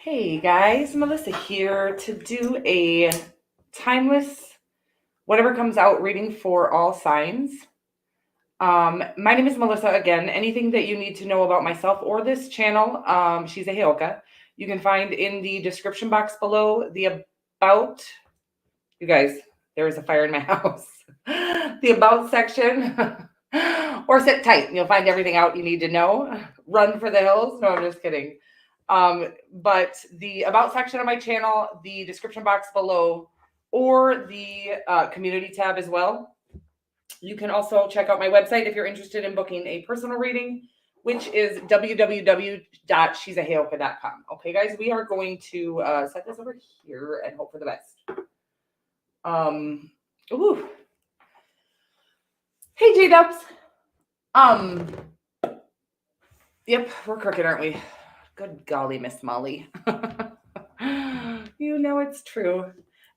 Hey guys, Melissa here to do a timeless, whatever comes out reading for all signs. My name is Melissa again. Anything that you need to know about myself or this channel, she's a Heoka, you can find in the description box below. The about, you guys, there is a fire in my house. The about section, or sit tight and you'll find everything out you need to know. Run for the hills. No, I'm just kidding. But the about section of my channel, the description box below, or the community tab as well. You can also check out my website if you're interested in booking a personal reading, which is www.she'saheoka.com. Okay, guys, we are going to set this over here and hope for the best. Ooh. Hey, J-Dubs. Yep, we're crooked, aren't we? Good golly, Miss Molly. You know it's true.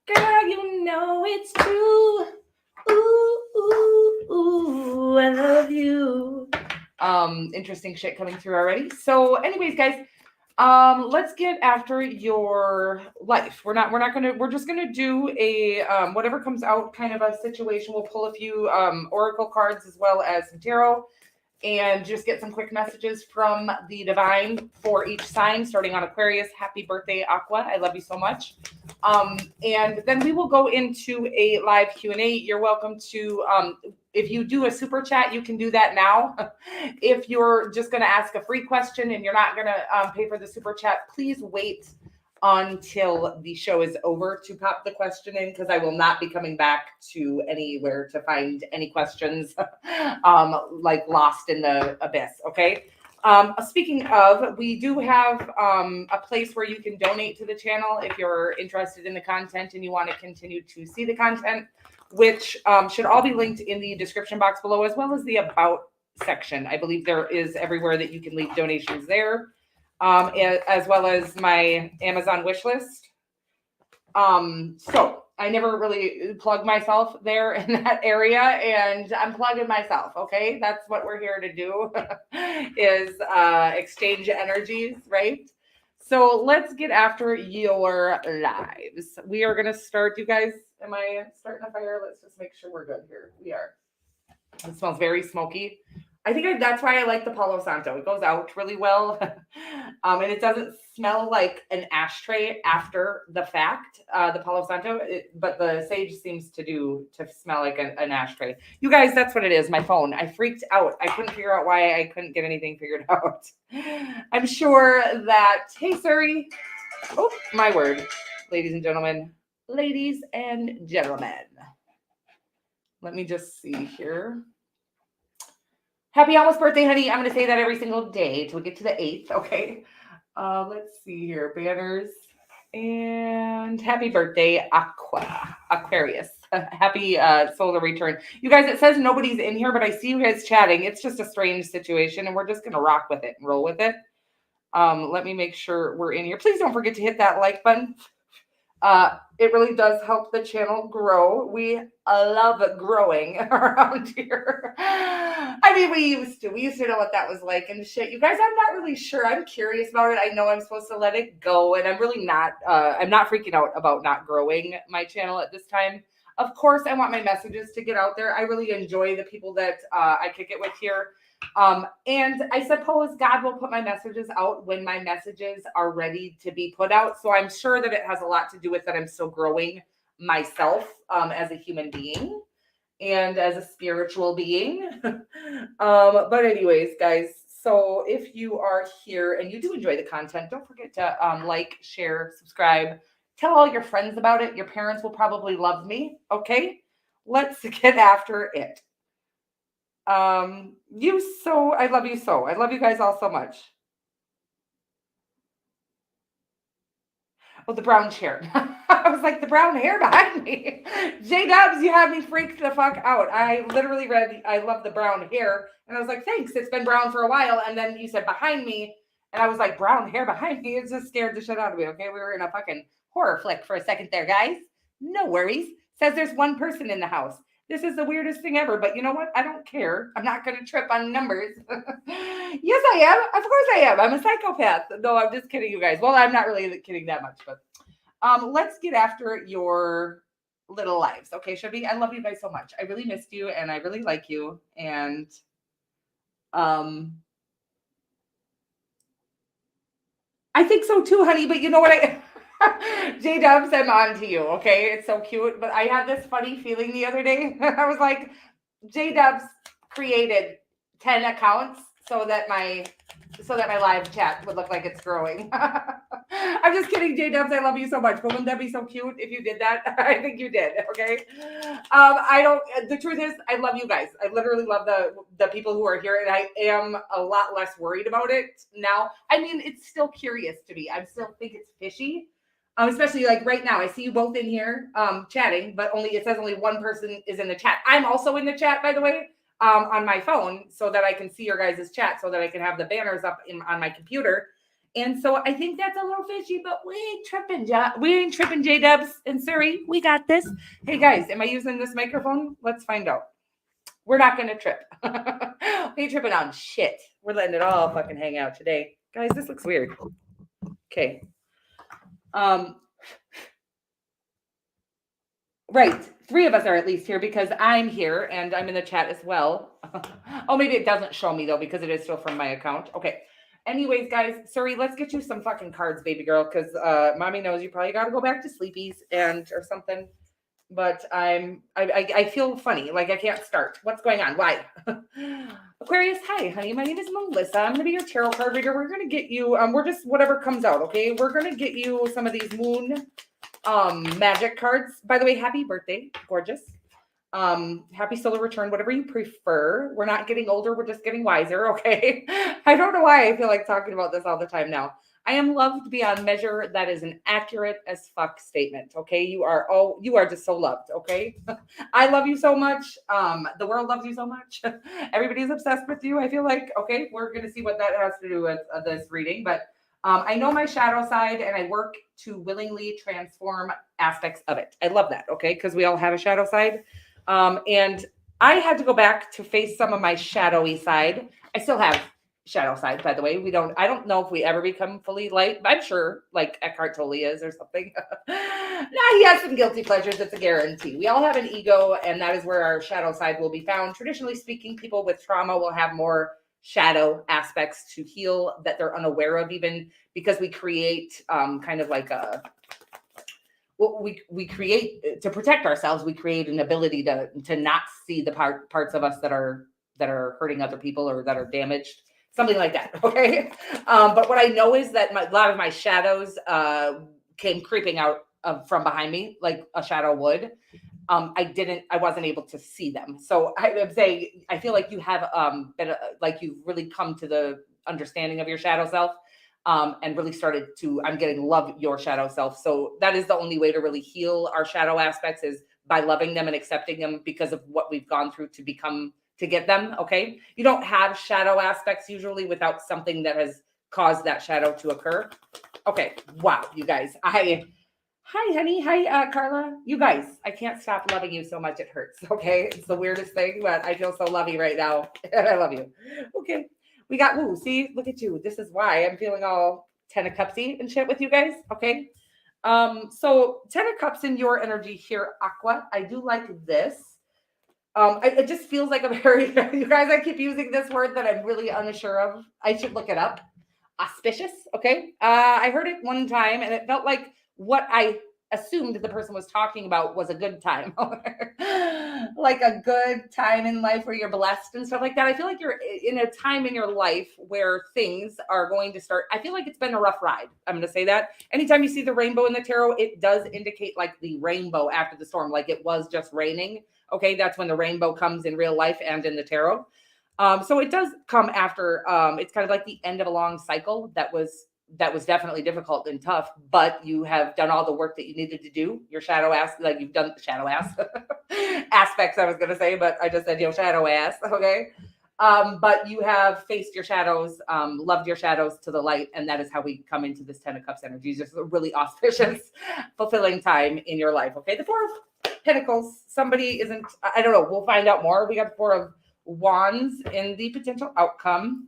Girl, you know it's true. Ooh, ooh, ooh, I love you. Interesting shit coming through already. So anyways, guys, let's get after your life. We're just gonna do a whatever comes out kind of a situation. We'll pull a few oracle cards as well as some tarot, and just get some quick messages from the divine for each sign, starting on Aquarius. Happy birthday, Aqua. I love you so much. And then we will go into a live Q&A. You're welcome to, if you do a super chat, you can do that now. If you're just going to ask a free question and you're not going to pay for the super chat, please wait until the show is over to pop the question in, because I will not be coming back to anywhere to find any questions like lost in the abyss. Okay. Speaking of, we do have a place where you can donate to the channel if you're interested in the content and you want to continue to see the content, which should all be linked in the description box below, as well as the about section. I believe there is everywhere that you can leave donations there. As well as my Amazon wish list. So I never really plug myself there in that area, and I'm plugging myself. Okay, that's what we're here to do, is exchange energies, right? So let's get after your lives. We are gonna start. You guys, am I starting a fire? Let's just make sure we're good here. We are. It smells very smoky. I think that's why I like the Palo Santo. It goes out really well. And it doesn't smell like an ashtray after the fact, the Palo Santo, but the sage seems to smell like an ashtray. You guys, that's what it is, my phone. I freaked out. I couldn't figure out why I couldn't get anything figured out. I'm sure that, hey, Suri. Oh, my word. Ladies and gentlemen. Ladies and gentlemen. Let me just see here. Happy almost birthday, honey. I'm going to say that every single day till we get to the 8th. Okay. Let's see here. Banners. And happy birthday, Aquarius. Happy solar return. You guys, it says nobody's in here, but I see you guys chatting. It's just a strange situation, and we're just going to rock with it and roll with it. Let me make sure we're in here. Please don't forget to hit that like button. It really does help the channel grow. We love growing around here. I mean, we used to know what that was like and shit. You guys, I'm not really sure. I'm curious about it. I know I'm supposed to let it go, and I'm really not. I'm not freaking out about not growing my channel at this time. Of course, I want my messages to get out there. I really enjoy the people that I kick it with here. And I suppose God will put my messages out when my messages are ready to be put out. So I'm sure that it has a lot to do with that. I'm still growing myself as a human being and as a spiritual being. But anyways, guys, so if you are here and you do enjoy the content, don't forget to like, share, subscribe, tell all your friends about it. Your parents will probably love me. Okay, let's get after it. I love you so. I love you guys all so much. Oh, the brown chair. I was like, the brown hair behind me. J-Dubs, you have me freaked the fuck out. I literally read, I love the brown hair. And I was like, thanks. It's been brown for a while. And then you said behind me. And I was like, brown hair behind me. It just scared the shit out of me. Okay. We were in a fucking horror flick for a second there, guys. No worries. Says there's one person in the house. This is the weirdest thing ever, but you know what? I don't care. I'm not going to trip on numbers. Yes, I am. Of course I am. I'm a psychopath. No, I'm just kidding, you guys. Well, I'm not really kidding that much, but let's get after your little lives. Okay, should we? I love you guys so much. I really missed you and I really like you. And I think so too, honey. But you know what? J Dubs, I'm on to you. Okay, it's so cute. But I had this funny feeling the other day. I was like, J Dubs created 10 accounts so that my live chat would look like it's growing. I'm just kidding, J Dubs. I love you so much. But wouldn't that be so cute if you did that? I think you did. Okay. I don't. The truth is, I love you guys. I literally love the people who are here, and I am a lot less worried about it now. I mean, it's still curious to me. I still think it's fishy. Especially like right now, I see you both in here chatting, but it says only one person is in the chat. I'm also in the chat, by the way. On my phone so that I can see your guys' chat so that I can have the banners up on my computer. And so I think that's a little fishy, but we ain't tripping, J-Dubs and Suri. We got this. Hey guys, am I using this microphone? Let's find out. We're not going to trip. We ain't tripping on shit. We're letting it all fucking hang out today. Guys, this looks weird. Okay. Right. 3 of us are at least here because I'm here and I'm in the chat as well. Oh, maybe it doesn't show me though because it is still from my account. Okay. Anyways, guys, Suri, let's get you some fucking cards, baby girl, because mommy knows you probably got to go back to sleepies or something. But I feel funny, like I can't start. What's going on? Why? Aquarius, hi, honey. My name is Melissa. I'm gonna be your tarot card reader. We're gonna get you. We're just whatever comes out. Okay. We're gonna get you some of these moon magic cards. By the way, happy birthday, gorgeous. Happy solar return, whatever you prefer. We're not getting older, we're just getting wiser. Okay. I don't know why I feel like talking about this all the time now. I am loved beyond measure. That is an accurate as fuck statement. Okay. You are just so loved. Okay. I love you so much. The world loves you so much. Everybody's obsessed with you. I feel like, okay, we're going to see what that has to do with this reading, but I know my shadow side and I work to willingly transform aspects of it. I love that. Okay. Because we all have a shadow side. And I had to go back to face some of my shadowy side. I still have shadow side, by the way. I don't know if we ever become fully light. I'm sure like Eckhart Tolle is or something. Nah, he has some guilty pleasures. It's a guarantee. We all have an ego and that is where our shadow side will be found. Traditionally speaking, people with trauma will have more shadow aspects to heal that they're unaware of, even because we create kind of like we create to protect ourselves. We create an ability to not see the parts of us that are hurting other people or that are damaged, something like that. Okay. But what I know is that a lot of my shadows came creeping out from behind me like a shadow would. I wasn't able to see them. So I would say, I feel like you have been like you've really come to the understanding of your shadow self and really started to, I'm getting love your shadow self. So that is the only way to really heal our shadow aspects is by loving them and accepting them because of what we've gone through to get them. Okay. You don't have shadow aspects usually without something that has caused that shadow to occur. Okay. Wow. You guys, hi, honey. Hi, Carla. You guys, I can't stop loving you so much. It hurts. Okay. It's the weirdest thing, but I feel so lovey right now. And I love you. Okay. We got, see, look at you. This is why I'm feeling all 10 of cupsy and shit with you guys. Okay. So 10 of cups in your energy here, Aqua. I do like this. It just feels like a very, you guys, I keep using this word that I'm really unsure of. I should look it up. Auspicious. Okay. I heard it one time and it felt like what I assumed the person was talking about was a good time, like a good time in life where you're blessed and stuff like that. I feel like you're in a time in your life where things are going to start. I feel like it's been a rough ride. I'm going to say that. Anytime you see the rainbow in the tarot, it does indicate like the rainbow after the storm, like it was just raining. Okay. That's when the rainbow comes in real life and in the tarot. So it does come after, it's kind of like the end of a long cycle that was definitely difficult and tough, but you have done all the work that you needed to do. Your shadow ass, like you've done the shadow ass aspects, I was going to say, but I just said, shadow ass. Okay. But you have faced your shadows, loved your shadows to the light. And that is how we come into this 10 of Cups energy. Just a really auspicious, fulfilling time in your life. Okay. The 4 Pentacles. Somebody isn't, I don't know. We'll find out more. We got 4 of Wands in the potential outcome.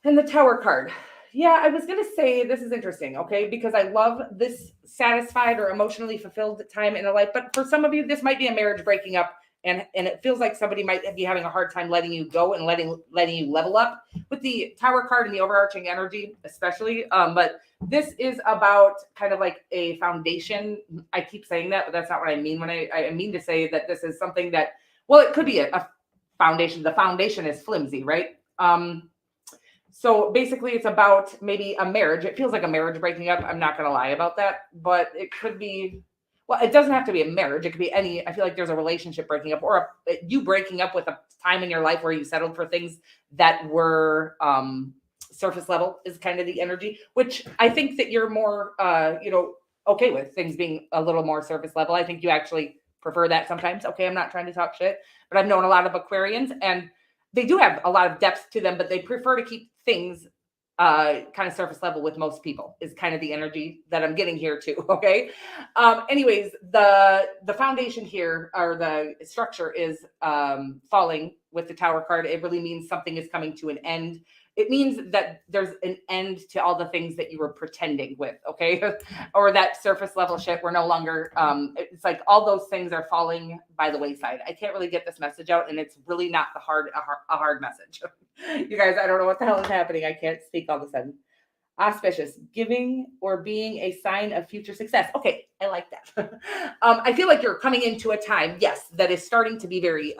And the Tower card. Yeah, I was going to say this is interesting, okay? Because I love this satisfied or emotionally fulfilled time in a life. But for some of you, this might be a marriage breaking up. And it feels like somebody might be having a hard time letting you go and letting you level up with the Tower card and the overarching energy, especially. But this is about kind of like a foundation. I keep saying that, but that's not what I mean when I mean to say that this is something that, well, it could be a foundation. The foundation is flimsy, right? So basically it's about maybe a marriage. It feels like a marriage breaking up. I'm not going to lie about that, but it could be, well, it doesn't have to be a marriage. It could be any, I feel like there's a relationship breaking up or you breaking up with a time in your life where you settled for things that were surface level is kind of the energy, which I think that you're more, okay with things being a little more surface level. I think you actually prefer that sometimes. Okay. I'm not trying to talk shit, but I've known a lot of Aquarians and they do have a lot of depth to them, but they prefer to keep things kind of surface level with most people is kind of the energy that I'm getting here too. Okay. Anyways, the foundation here or the structure is falling with the Tower card. It really means something is coming to an end. It means that there's an end to all the things that you were pretending with, okay? Or that surface level shit. We're no longer, it's like all those things are falling by the wayside. I can't really get this message out, and it's really not a hard message. You guys, I don't know what the hell is happening. I can't speak all of a sudden. Auspicious, giving or being a sign of future success. Okay, I like that. I feel like you're coming into a time, yes, that is starting to be very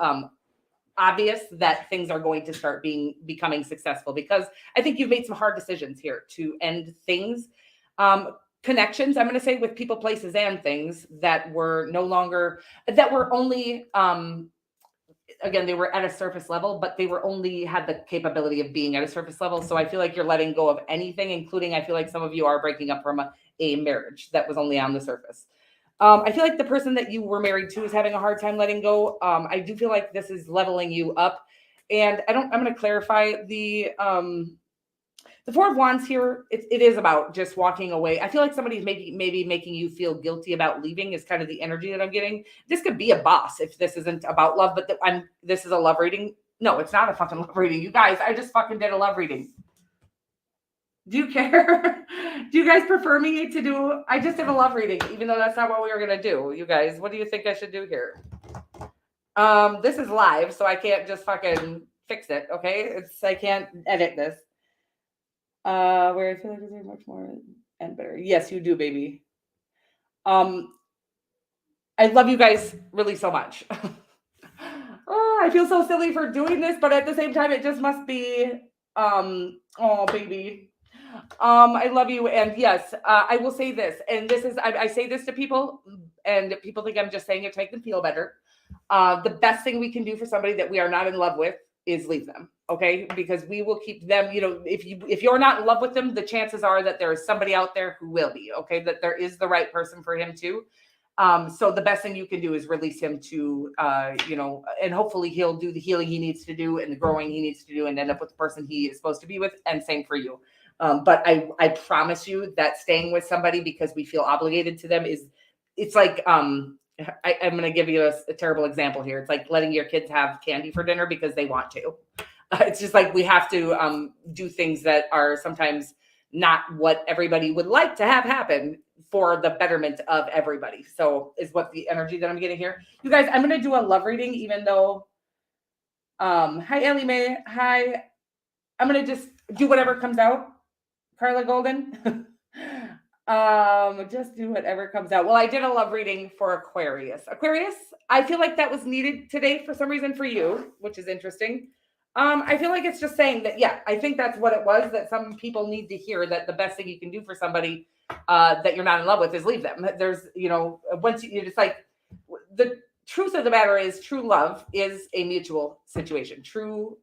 obvious that things are going to start becoming successful because I think you've made some hard decisions here to end things. Connections, I'm going to say with people, places, and things that were no longer, that were only, again, they were at a surface level, but they were only had the capability of being at a surface level. So I feel like you're letting go of anything, including, I feel like some of you are breaking up from a marriage that was only on the surface. I feel like the person that you were married to is having a hard time letting go. I do feel like this is leveling you up. And I'm going to clarify the 4 of Wands here. It is about just walking away. I feel like somebody's maybe making you feel guilty about leaving is kind of the energy that I'm getting. This could be a boss if this isn't about love, but this is a love reading. No, it's not a fucking love reading. You guys, I just fucking did a love reading. Do you care? Do you guys prefer me to do? I just did a love reading, even though that's not what we were going to do. You guys, what do you think I should do here? This is live, so I can't just fucking fix it. Okay. I can't edit this. Where I feel like there's much more and better. Yes, you do, baby. I love you guys really so much. Oh, I feel so silly for doing this, but at the same time, it just must be, oh, baby. I love you. And yes, I will say this, and this is, I say this to people and people think I'm just saying it to make them feel better. The best thing we can do for somebody that we are not in love with is leave them. Okay. Because we will keep them, if you're not in love with them, the chances are that there is somebody out there who will be, okay. That there is the right person for him too. So the best thing you can do is release him to, and hopefully he'll do the healing he needs to do and the growing he needs to do and end up with the person he is supposed to be with. And same for you. But I promise you that staying with somebody because we feel obligated to them it's like, I'm going to give you a terrible example here. It's like letting your kids have candy for dinner because they want to. It's just like we have to do things that are sometimes not what everybody would like to have happen for the betterment of everybody. So is what the energy that I'm getting here. You guys, I'm going to do a love reading, even though, hi, Ellie Mae. Hi. I'm going to just do whatever comes out. Carla Golden. Just do whatever comes out. Well, I did a love reading for Aquarius. Aquarius, I feel like that was needed today for some reason for you, which is interesting. I feel like it's just saying that, yeah, I think that's what it was, that some people need to hear that the best thing you can do for somebody that you're not in love with is leave them. There's, once you just like, the truth of the matter is true love is a mutual situation.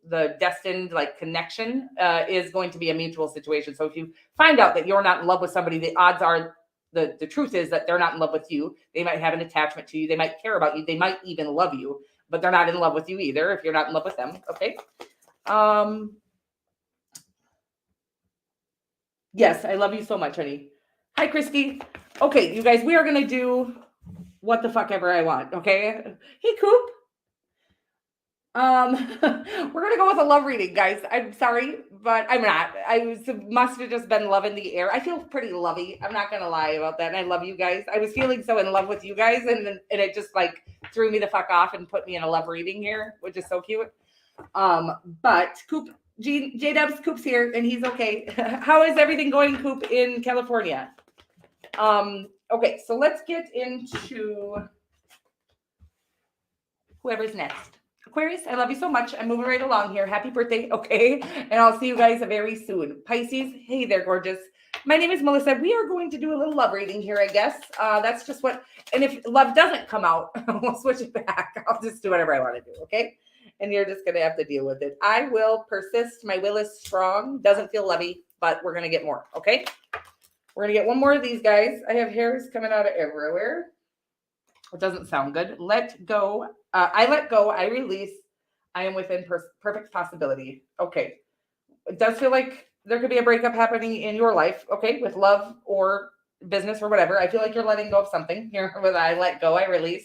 The destined like connection is going to be a mutual situation. So if you find out that you're not in love with somebody, the odds are the truth is that they're not in love with you. They might have an attachment to you. They might care about you. They might even love you, but they're not in love with you either if you're not in love with them. Okay. Yes, I love you so much, honey. Hi, Christy. Okay, you guys, we are going to do what the fuck ever I want. Okay. Hey, Coop. We're gonna go with a love reading, guys. I'm sorry, but I'm not. Must have just been love in the air. I feel pretty lovey. I'm not gonna lie about that. And I love you guys. I was feeling so in love with you guys, and it just like threw me the fuck off and put me in a love reading here, which is so cute. But Coop, J Dubs, Coop's here, and he's okay. How is everything going, Coop, in California? Okay, so let's get into whoever's next. Aquarius, I love you so much. I'm moving right along here. Happy birthday, okay? And I'll see you guys very soon. Pisces, hey there, gorgeous. My name is Melissa. We are going to do a little love reading here, I guess. That's just what, and if love doesn't come out, we'll switch it back. I'll just do whatever I want to do, okay? And you're just going to have to deal with it. I will persist. My will is strong. Doesn't feel lovey, but we're going to get more, okay? We're going to get one more of these guys. I have hairs coming out of everywhere. It doesn't sound good. Let go. I let go. I release. I am within perfect possibility. Okay. It does feel like there could be a breakup happening in your life, okay, with love or business or whatever. I feel like you're letting go of something here with I let go, I release.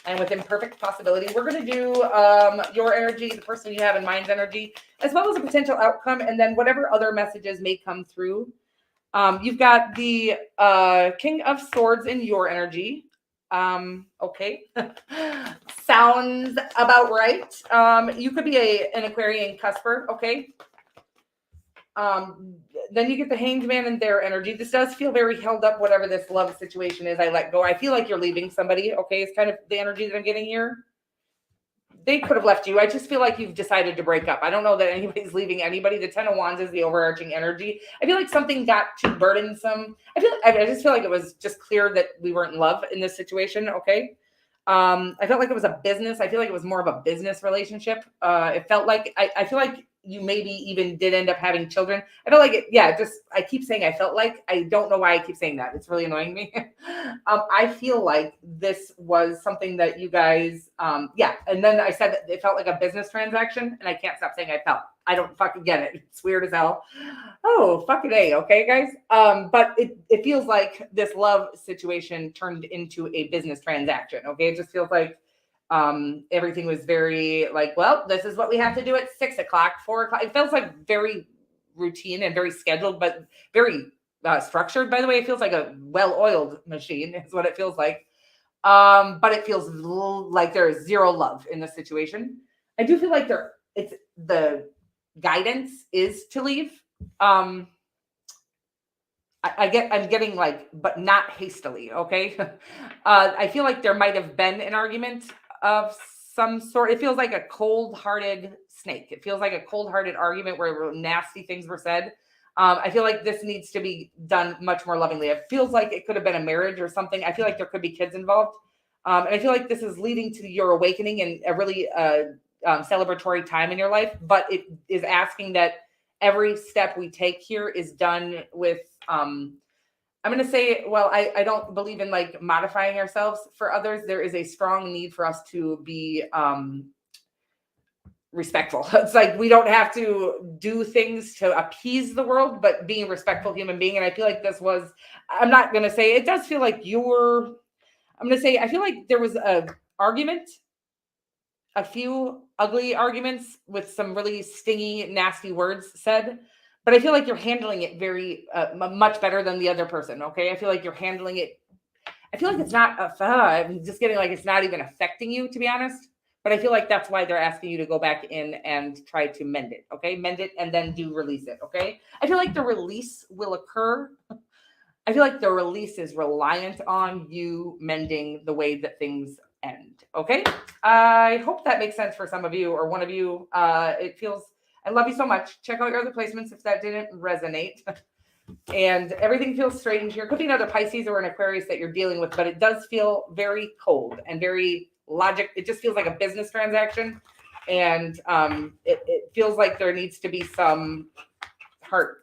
I'm within perfect possibility. We're going to do your energy, the person you have in mind's energy, as well as a potential outcome, and then whatever other messages may come through. You've got the King of Swords in your energy. Okay. Sounds about right. You could be an Aquarian cusper, okay? Then you get the Hanged Man in their energy. This does feel very held up, whatever this love situation is. I let go. I feel like you're leaving somebody, okay? It's kind of the energy that I'm getting here. They could have left you. I just feel like you've decided to break up. I don't know that anybody's leaving anybody. The Ten of Wands is the overarching energy. I feel like something got too burdensome. I just feel like it was just clear that we weren't in love in this situation. Okay. I felt like it was a business. I feel like it was more of a business relationship. It felt like, I feel like you maybe even did end up having children. I felt like it. Yeah. I keep saying, I felt like, I don't know why I keep saying that. It's really annoying me. I feel like this was something that you guys, yeah. And then I said that it felt like a business transaction, and I can't stop saying I felt. I don't fucking get it. It's weird as hell. Oh, fucking A. Okay, guys. But it feels like this love situation turned into a business transaction. Okay. It just feels like everything was very like, well, this is what we have to do at 6 o'clock, 4 o'clock. It feels like very routine and very scheduled, but very structured. By the way, it feels like a well-oiled machine is what it feels like. But it feels like there is zero love in this situation. I do feel like it's the guidance is to leave. I'm getting like, but not hastily. Okay. I feel like there might have been an argument of some sort. It feels like a cold-hearted snake. It feels like a cold-hearted argument where nasty things were said. I feel like this needs to be done much more lovingly. It feels like it could have been a marriage or something. I feel like there could be kids involved. And I feel like this is leading to your awakening and a really celebratory time in your life. But it is asking that every step we take here is done with, I'm going to say, well, I don't believe in like modifying ourselves for others. There is a strong need for us to be respectful. It's like we don't have to do things to appease the world, but being a respectful human being. And I feel like this was, I'm not going to say, it does feel like I'm going to say, I feel like there was a few ugly arguments with some really stingy, nasty words said. But I feel like you're handling it very much better than the other person. Okay. I feel like you're handling it. I feel like it's not, I'm just getting like, it's not even affecting you, to be honest. But I feel like that's why they're asking you to go back in and try to mend it. Okay. Mend it and then release it. Okay. I feel like the release will occur. I feel like the release is reliant on you mending the way that things end. Okay. I hope that makes sense for some of you or one of you. It feels, I love you so much. Check out your other placements if that didn't resonate. And everything feels strange here. Could be another Pisces or an Aquarius that you're dealing with, but it does feel very cold and very logic. It just feels like a business transaction. And it feels like there needs to be some heart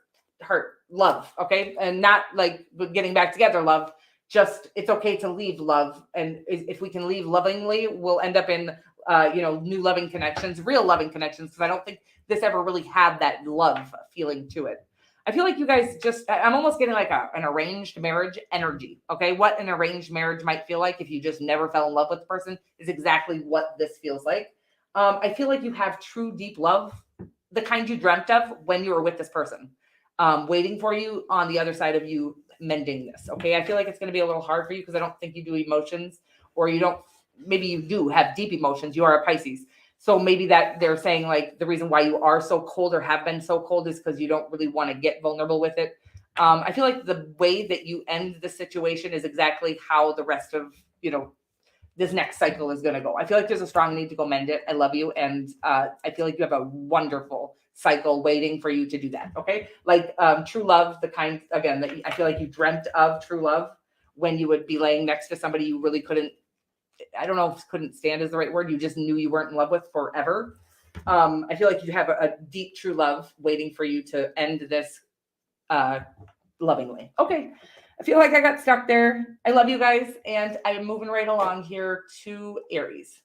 love. Okay. And not like getting back together love. Just it's okay to leave love. And if we can leave lovingly, we'll end up in new loving connections, real loving connections. Because I don't think this ever really had that love feeling to it. I feel like you guys I'm almost getting like an arranged marriage energy. Okay. What an arranged marriage might feel like if you just never fell in love with the person is exactly what this feels like. I feel like you have true deep love, the kind you dreamt of when you were with this person, waiting for you on the other side of you mending this. Okay. I feel like it's going to be a little hard for you because I don't think you do emotions, or you don't, maybe you do have deep emotions. You are a Pisces. So maybe that they're saying like the reason why you are so cold or have been so cold is because you don't really want to get vulnerable with it. I feel like the way that you end the situation is exactly how the rest of, this next cycle is going to go. I feel like there's a strong need to go mend it. I love you. And I feel like you have a wonderful cycle waiting for you to do that. Okay. Like true love, the kind, again, that I feel like you dreamt of true love when you would be laying next to somebody you really couldn't, I don't know if couldn't stand is the right word. You just knew you weren't in love with forever. I feel like you have a deep, true love waiting for you to end this lovingly. Okay. I feel like I got stuck there. I love you guys. And I'm moving right along here to Aries.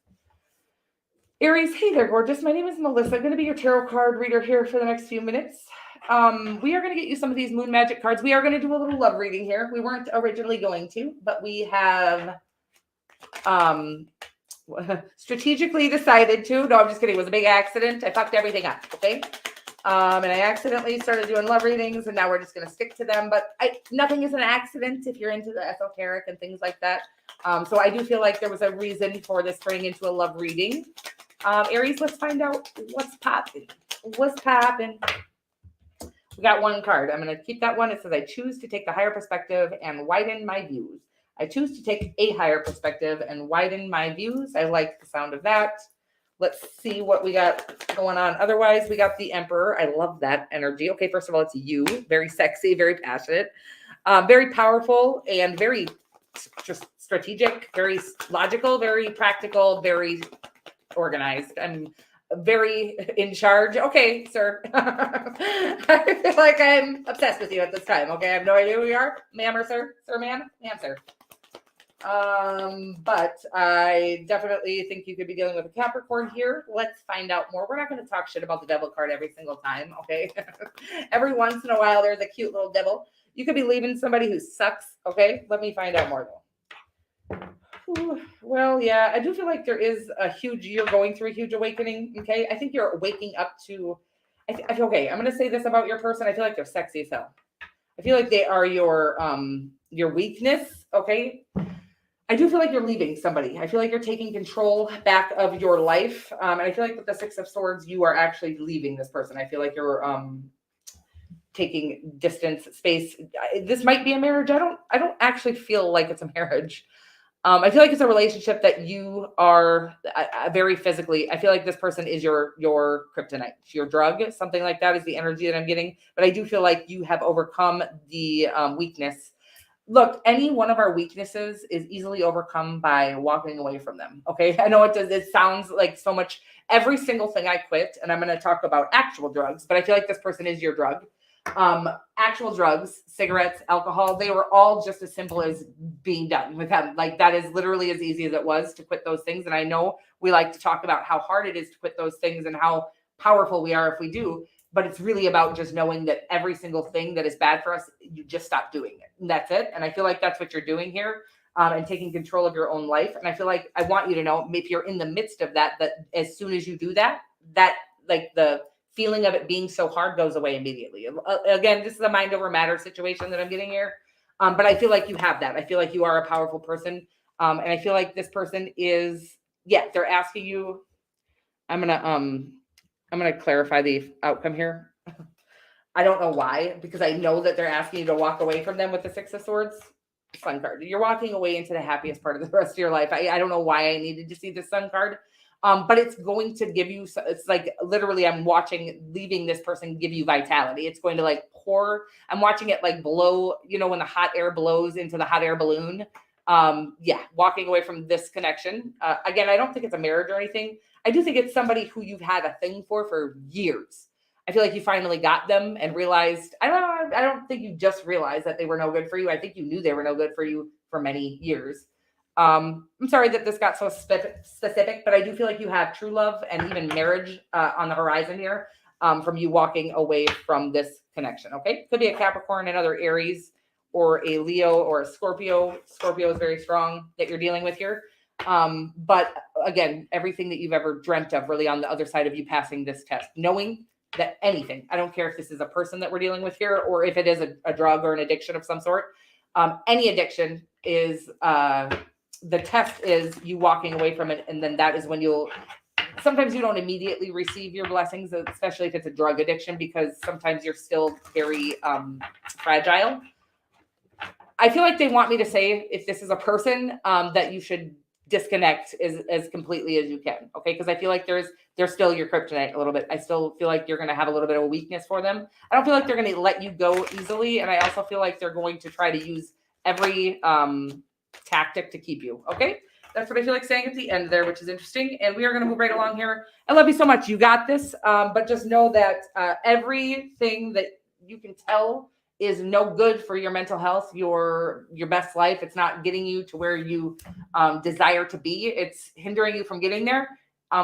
Aries, hey there, gorgeous. My name is Melissa. I'm going to be your tarot card reader here for the next few minutes. We are going to get you some of these moon magic cards. We are going to do a little love reading here. We weren't originally going to, but we have strategically decided to. No, I'm just kidding. It was a big accident. I fucked everything up. Okay. And I accidentally started doing love readings, and now we're just going to stick to them. But nothing is an accident if you're into the esoteric and things like that. So I do feel like there was a reason for this turning into a love reading. Aries, let's find out what's popping. What's popping? We got one card. I'm going to keep that one. It says, I choose to take the higher perspective and widen my views. I choose to take a higher perspective and widen my views. I like the sound of that. Let's see what we got going on. Otherwise, we got the Emperor. I love that energy. Okay, first of all, it's you. Very sexy, very passionate, very powerful, and very just strategic, very logical, very practical, very organized. I'm very in charge. Okay, sir. I feel like I'm obsessed with you at this time. Okay, I have no idea who you are, ma'am or sir. Sir, ma'am, sir. But I definitely think you could be dealing with a Capricorn here. Let's find out more. We're not going to talk shit about the devil card every single time. Okay. Every once in a while, there's a cute little devil. You could be leaving somebody who sucks. Okay. Let me find out more though. Ooh, well, yeah, I do feel like you're going through a huge awakening. Okay. I think you're waking up to, I feel okay. I'm going to say this about your person. I feel like they're sexy as hell. I feel like they are your weakness. Okay. I do feel like you're leaving somebody. I feel like you're taking control back of your life. And I feel like with the Six of Swords, you are actually leaving this person. I feel like you're taking distance, space. This might be a marriage. I don't actually feel like it's a marriage. I feel like it's a relationship that you are very physically. I feel like this person is your kryptonite, your drug, something like that is the energy that I'm getting. But I do feel like you have overcome the weakness. Look, any one of our weaknesses is easily overcome by walking away from them. Okay. I know it does. It sounds like so much. Every single thing I quit, and I'm going to talk about actual drugs, but I feel like this person is your drug. Actual drugs, cigarettes, alcohol, they were all just as simple as being done with them. Like that is literally as easy as it was to quit those things. And I know we like to talk about how hard it is to quit those things and how powerful we are if we do. But it's really about just knowing that every single thing that is bad for us, you just stop doing it. And that's it. And I feel like that's what you're doing here, and taking control of your own life. And I feel like I want you to know, if you're in the midst of that, that as soon as you do that, like the feeling of it being so hard goes away immediately. Again, this is a mind over matter situation that I'm getting here. But I feel like you have that. I feel like you are a powerful person. And I feel like this person is, they're asking you, I'm going to clarify the outcome here. I don't know why, because I know that they're asking you to walk away from them with the Six of Swords. Sun card. You're walking away into the happiest part of the rest of your life. I don't know why I needed to see the Sun card, but it's going to give you, it's like literally I'm watching leaving this person give you vitality. It's going to like pour. I'm watching it like blow, when the hot air blows into the hot air balloon. Walking away from this connection. Again, I don't think it's a marriage or anything. I do think it's somebody who you've had a thing for years. I feel like you finally got them and realized, I don't think you just realized that they were no good for you. I think you knew they were no good for you for many years. I'm sorry that this got so specific, but I do feel like you have true love and even marriage on the horizon here, from you walking away from this connection. Okay. Could be a Capricorn, another Aries, or a Leo or a Scorpio. Scorpio is very strong that you're dealing with here. But again, everything that you've ever dreamt of really on the other side of you passing this test, knowing that anything, I don't care if this is a person that we're dealing with here, or if it is a drug or an addiction of some sort. Any addiction is, the test is you walking away from it. And then that is when sometimes you don't immediately receive your blessings, especially if it's a drug addiction, because sometimes you're still very fragile. I feel like they want me to say, if this is a person, that you should disconnect as completely as you can. Okay. Because I feel like they're still your kryptonite a little bit. I still feel like you're going to have a little bit of a weakness for them. I don't feel like they're going to let you go easily. And I also feel like they're going to try to use every tactic to keep you. Okay. That's what I feel like saying at the end there, which is interesting. And we are going to move right along here. I love you so much. You got this. But just know that everything that you can tell is no good for your mental health, your best life. It's not getting you to where you desire to be. It's hindering you from getting there.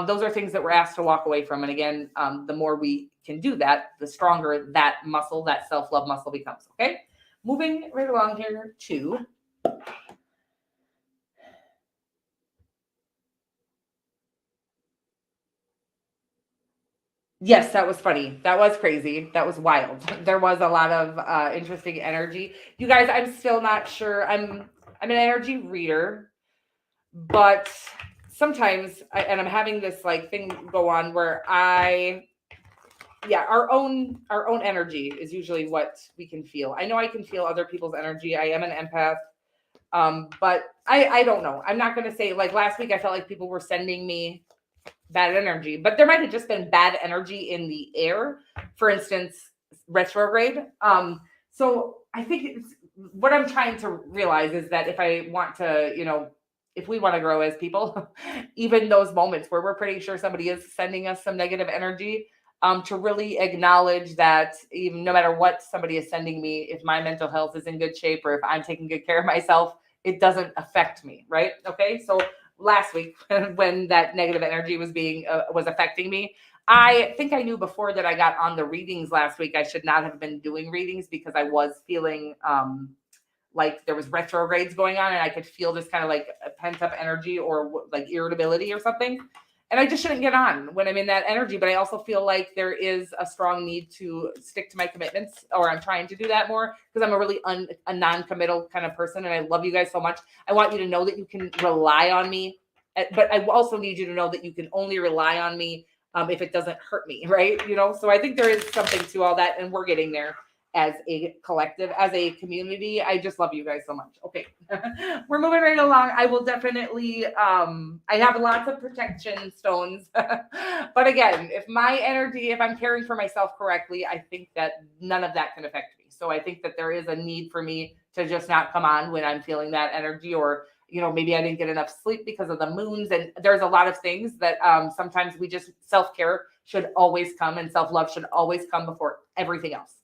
Those are things that we're asked to walk away from. And again, the more we can do that, the stronger that muscle, that self-love muscle becomes. Okay. Moving right along here to yes, that was funny. That was crazy. That was wild. There was a lot of interesting energy. You guys, I'm still not sure. I'm an energy reader, but sometimes and I'm having this like thing go on where our own energy is usually what we can feel. I know I can feel other people's energy. I am an empath. But I don't know. I'm not going to say, like last week, I felt like people were sending me bad energy, but there might have just been bad energy in the air. For instance, retrograde. So I think what I'm trying to realize is that if I want to, if we want to grow as people, even those moments where we're pretty sure somebody is sending us some negative energy, to really acknowledge that even no matter what somebody is sending me, if my mental health is in good shape or if I'm taking good care of myself, it doesn't affect me, right? Okay, so last week when that negative energy was affecting me, I think I knew before that I got on the readings last week, I should not have been doing readings because I was feeling like there was retrogrades going on and I could feel this kind of like pent up energy or like irritability or something. And I just shouldn't get on when I'm in that energy. But I also feel like there is a strong need to stick to my commitments, or I'm trying to do that more because I'm a really a non-committal kind of person. And I love you guys so much. I want you to know that you can rely on me. But I also need you to know that you can only rely on me if it doesn't hurt me, right? So I think there is something to all that. And we're getting there as a collective, as a community. I just love you guys so much. Okay. We're moving right along. I will definitely, I have lots of protection stones, but again, if I'm caring for myself correctly, I think that none of that can affect me. So I think that there is a need for me to just not come on when I'm feeling that energy, or, maybe I didn't get enough sleep because of the moons. And there's a lot of things that sometimes we just, self-care should always come and self-love should always come before everything else.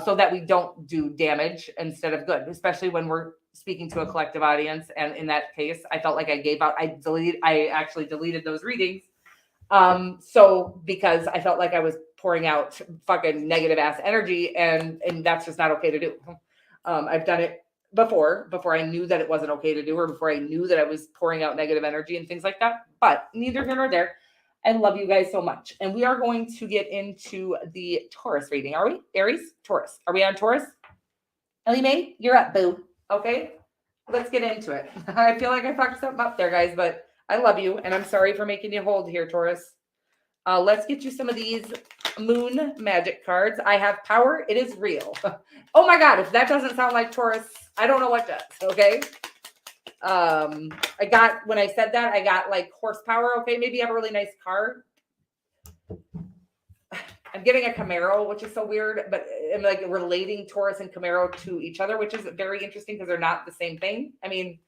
So that we don't do damage instead of good, especially when we're speaking to a collective audience. And in that case, I felt like I actually deleted those readings. So because I felt like I was pouring out fucking negative ass energy and that's just not okay to do. I've done it before I knew that it wasn't okay to do, or before I knew that I was pouring out negative energy and things like that, but neither here nor there. I love you guys so much. And we are going to get into the Taurus reading. Are we? Aries? Taurus. Are we on Taurus? Ellie Mae, you're up, boo. Okay. Let's get into it. I feel like I fucked something up there, guys, but I love you. And I'm sorry for making you hold here, Taurus. Let's get you some of these moon magic cards. I have power. It is real. Oh my God. If that doesn't sound like Taurus, I don't know what does. Okay. When I said that, I got like horsepower. Okay, maybe you have a really nice car. I'm getting a Camaro, which is so weird, but I'm like relating Taurus and Camaro to each other, which is very interesting because they're not the same thing. I mean,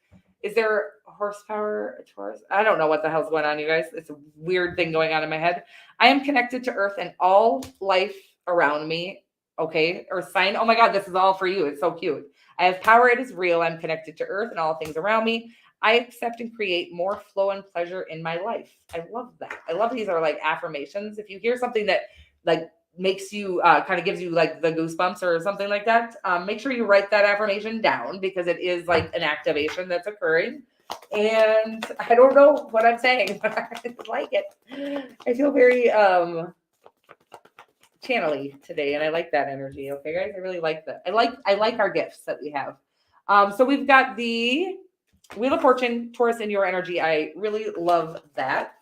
is there horsepower Taurus? I don't know what the hell's going on, you guys. It's a weird thing going on in my head. I am connected to Earth and all life around me. Okay, Earth sign. Oh my God, this is all for you. It's so cute. I have power. It is real. I'm connected to Earth and all things around me. I accept and create more flow and pleasure in my life. I love that. I love these are like affirmations. If you hear something that like makes you kind of gives you like the goosebumps or something like that, make sure you write that affirmation down because it is like an activation that's occurring. And I don't know what I'm saying, but I like it. I feel very channely today, and I like that energy. Okay, guys, I really like that. I like our gifts that we have. So we've got the Wheel of Fortune, Taurus in your energy. I really love that.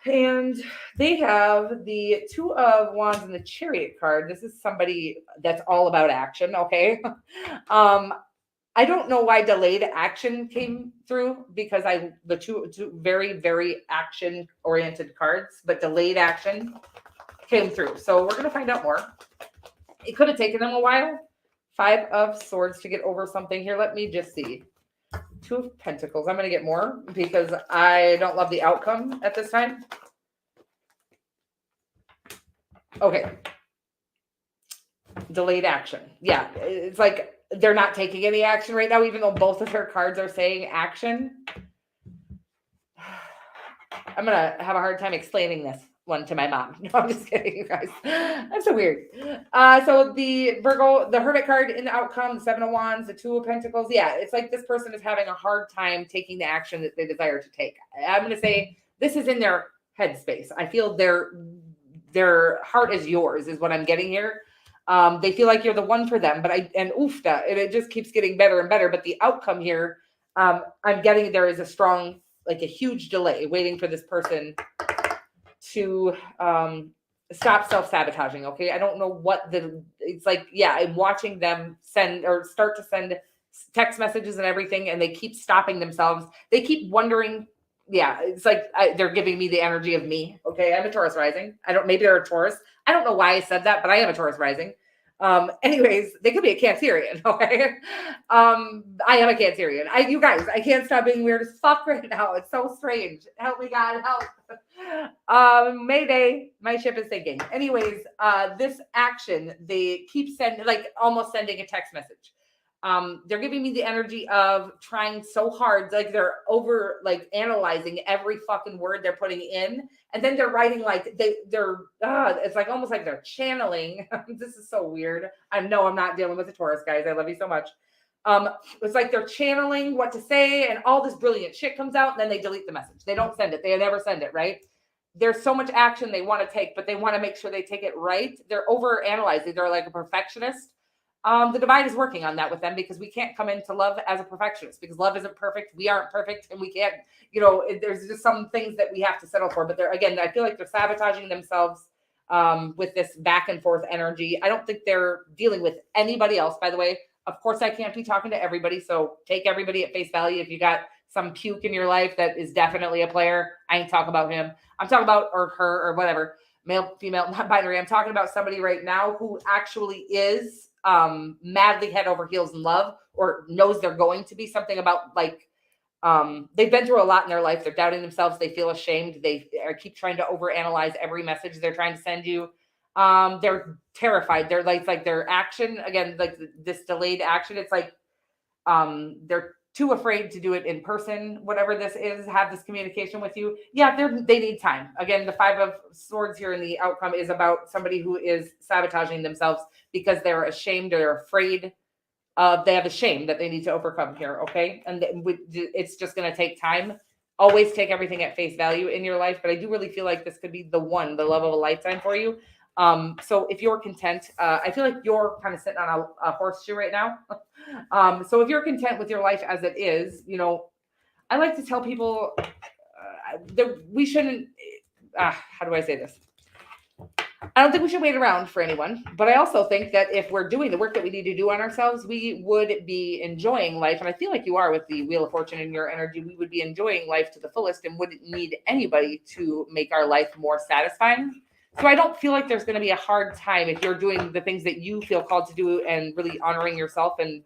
And they have the Two of Wands and the Chariot card. This is somebody that's all about action, okay? I don't know why delayed action came through because the two very, very action-oriented cards, but delayed action came through. So we're going to find out more. It could have taken them a while. 5 of Swords to get over something here. Let me just see. 2 of Pentacles. I'm going to get more because I don't love the outcome at this time. Okay. Delayed action. Yeah, it's like they're not taking any action right now, even though both of their cards are saying action. I'm going to have a hard time explaining this one to my mom. No, I'm just kidding, you guys. I'm so weird. So the Virgo, the Hermit card in the outcome, the 7 of Wands, the 2 of Pentacles. Yeah, it's like this person is having a hard time taking the action that they desire to take. I'm going to say this is in their headspace. I feel their heart is yours is what I'm getting here. They feel like you're the one for them, but it just keeps getting better and better. But the outcome here, I'm getting there is a strong, like a huge delay waiting for this person to stop self-sabotaging. Okay. I don't know what it's like. Yeah. I'm watching them start to send text messages and everything, and they keep stopping themselves. They keep wondering. Yeah. It's like they're giving me the energy of me. Okay. I'm a Taurus rising. Maybe they're a Taurus. I don't know why I said that, but I am a Taurus rising. Anyways, they could be a Cancerian. Okay. I am a Cancerian. You guys, I can't stop being weird as fuck right now. It's so strange. Help me, God, help. Mayday, my ship is sinking. Anyways, this action, they keep almost sending a text message. They're giving me the energy of trying so hard, like they're analyzing every fucking word they're putting in, and then they're writing it's like almost like they're channeling. This is so weird. I'm not dealing with a Taurus, guys. I love you so much. It's like they're channeling what to say, and all this brilliant shit comes out, and then they delete the message. They don't send it. They never send it, right? There's so much action they want to take, but they want to make sure they take it right. They're over analyzing. They're like a perfectionist. The divine is working on that with them because we can't come into love as a perfectionist because love isn't perfect. We aren't perfect, and we can't, there's just some things that we have to settle for. But I feel like they're sabotaging themselves with this back and forth energy. I don't think they're dealing with anybody else, by the way. Of course, I can't be talking to everybody. So take everybody at face value. If you got some puke in your life that is definitely a player, I ain't talking about him. I'm talking about or her or whatever, male, female, not binary. I'm talking about somebody right now who actually is madly head over heels in love, or knows they're going to be. Something about they've been through a lot in their life. They're doubting themselves. They feel ashamed. They keep trying to overanalyze every message they're trying to send you. They're terrified. They're like their action again, like this delayed action. It's like they're too afraid to do it in person, whatever this is, have this communication with you. Yeah, they need time. Again, the 5 of Swords here in the outcome is about somebody who is sabotaging themselves because they're ashamed or they're afraid. They have a shame that they need to overcome here, okay? And it's just going to take time. Always take everything at face value in your life, but I do really feel like this could be the love of a lifetime for you. So if you're content, I feel like you're kind of sitting on a horseshoe right now. So if you're content with your life as it is, I like to tell people that we shouldn't, how do I say this? I don't think we should wait around for anyone, but I also think that if we're doing the work that we need to do on ourselves, we would be enjoying life. And I feel like you are with the Wheel of Fortune in your energy. We would be enjoying life to the fullest and wouldn't need anybody to make our life more satisfying. So I don't feel like there's going to be a hard time if you're doing the things that you feel called to do and really honoring yourself and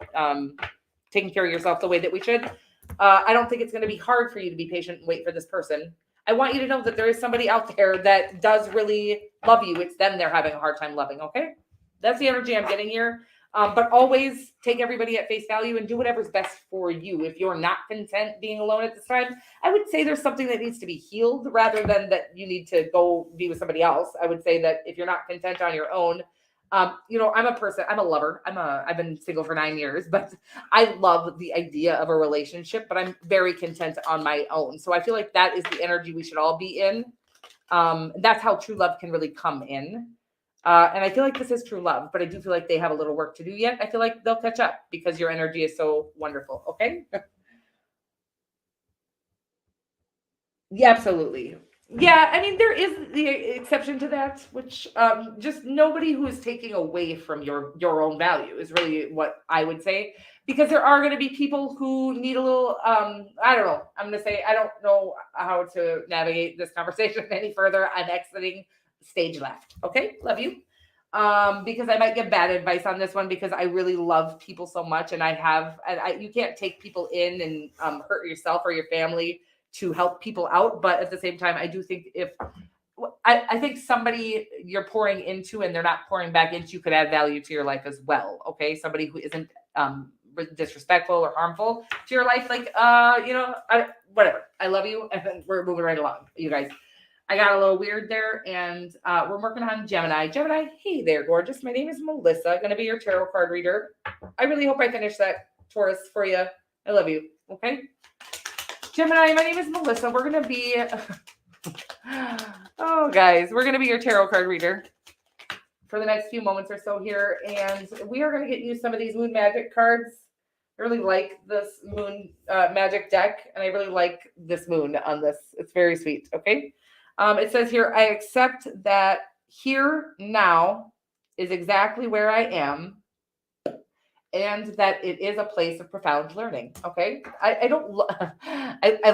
taking care of yourself the way that we should. I don't think it's going to be hard for you to be patient and wait for this person. I want you to know that there is somebody out there that does really love you. It's them they're having a hard time loving, okay? That's the energy I'm getting here. But always take everybody at face value and do whatever's best for you. If you're not content being alone at this time, I would say there's something that needs to be healed rather than that you need to go be with somebody else. I would say that if you're not content on your own, I'm a lover. I've been single for 9 years, but I love the idea of a relationship, but I'm very content on my own. So I feel like that is the energy we should all be in. That's how true love can really come in. And I feel like this is true love, but I do feel like they have a little work to do yet. I feel like they'll catch up because your energy is so wonderful. Okay. Yeah, absolutely. Yeah, I mean, there is the exception to that, which just nobody who is taking away from your own value is really what I would say, because there are going to be people who need a little. I don't know. I'm going to say I don't know how to navigate this conversation any further. I'm exiting stage left. Okay, love you. Because I might give bad advice on this one because I really love people so much, and you can't take people in and hurt yourself or your family to help people out. But at the same time, I do think I think somebody you're pouring into and they're not pouring back into you could add value to your life as well. Okay. Somebody who isn't disrespectful or harmful to your life. Like, whatever. I love you. And then we're moving right along, you guys. I got a little weird there, and we're working on Gemini. Gemini, hey there, gorgeous. My name is Melissa. Going to be your tarot card reader. I really hope I finish that Taurus for you. I love you. Okay. Gemini, my name is Melissa. We're going to be, guys, we're going to be your tarot card reader for the next few moments or so here. And we are going to get you some of these moon magic cards. I really like this moon magic deck, and I really like this moon on this. It's very sweet. Okay. It says here, I accept that here now is exactly where I am, and that it is a place of profound learning. Okay. I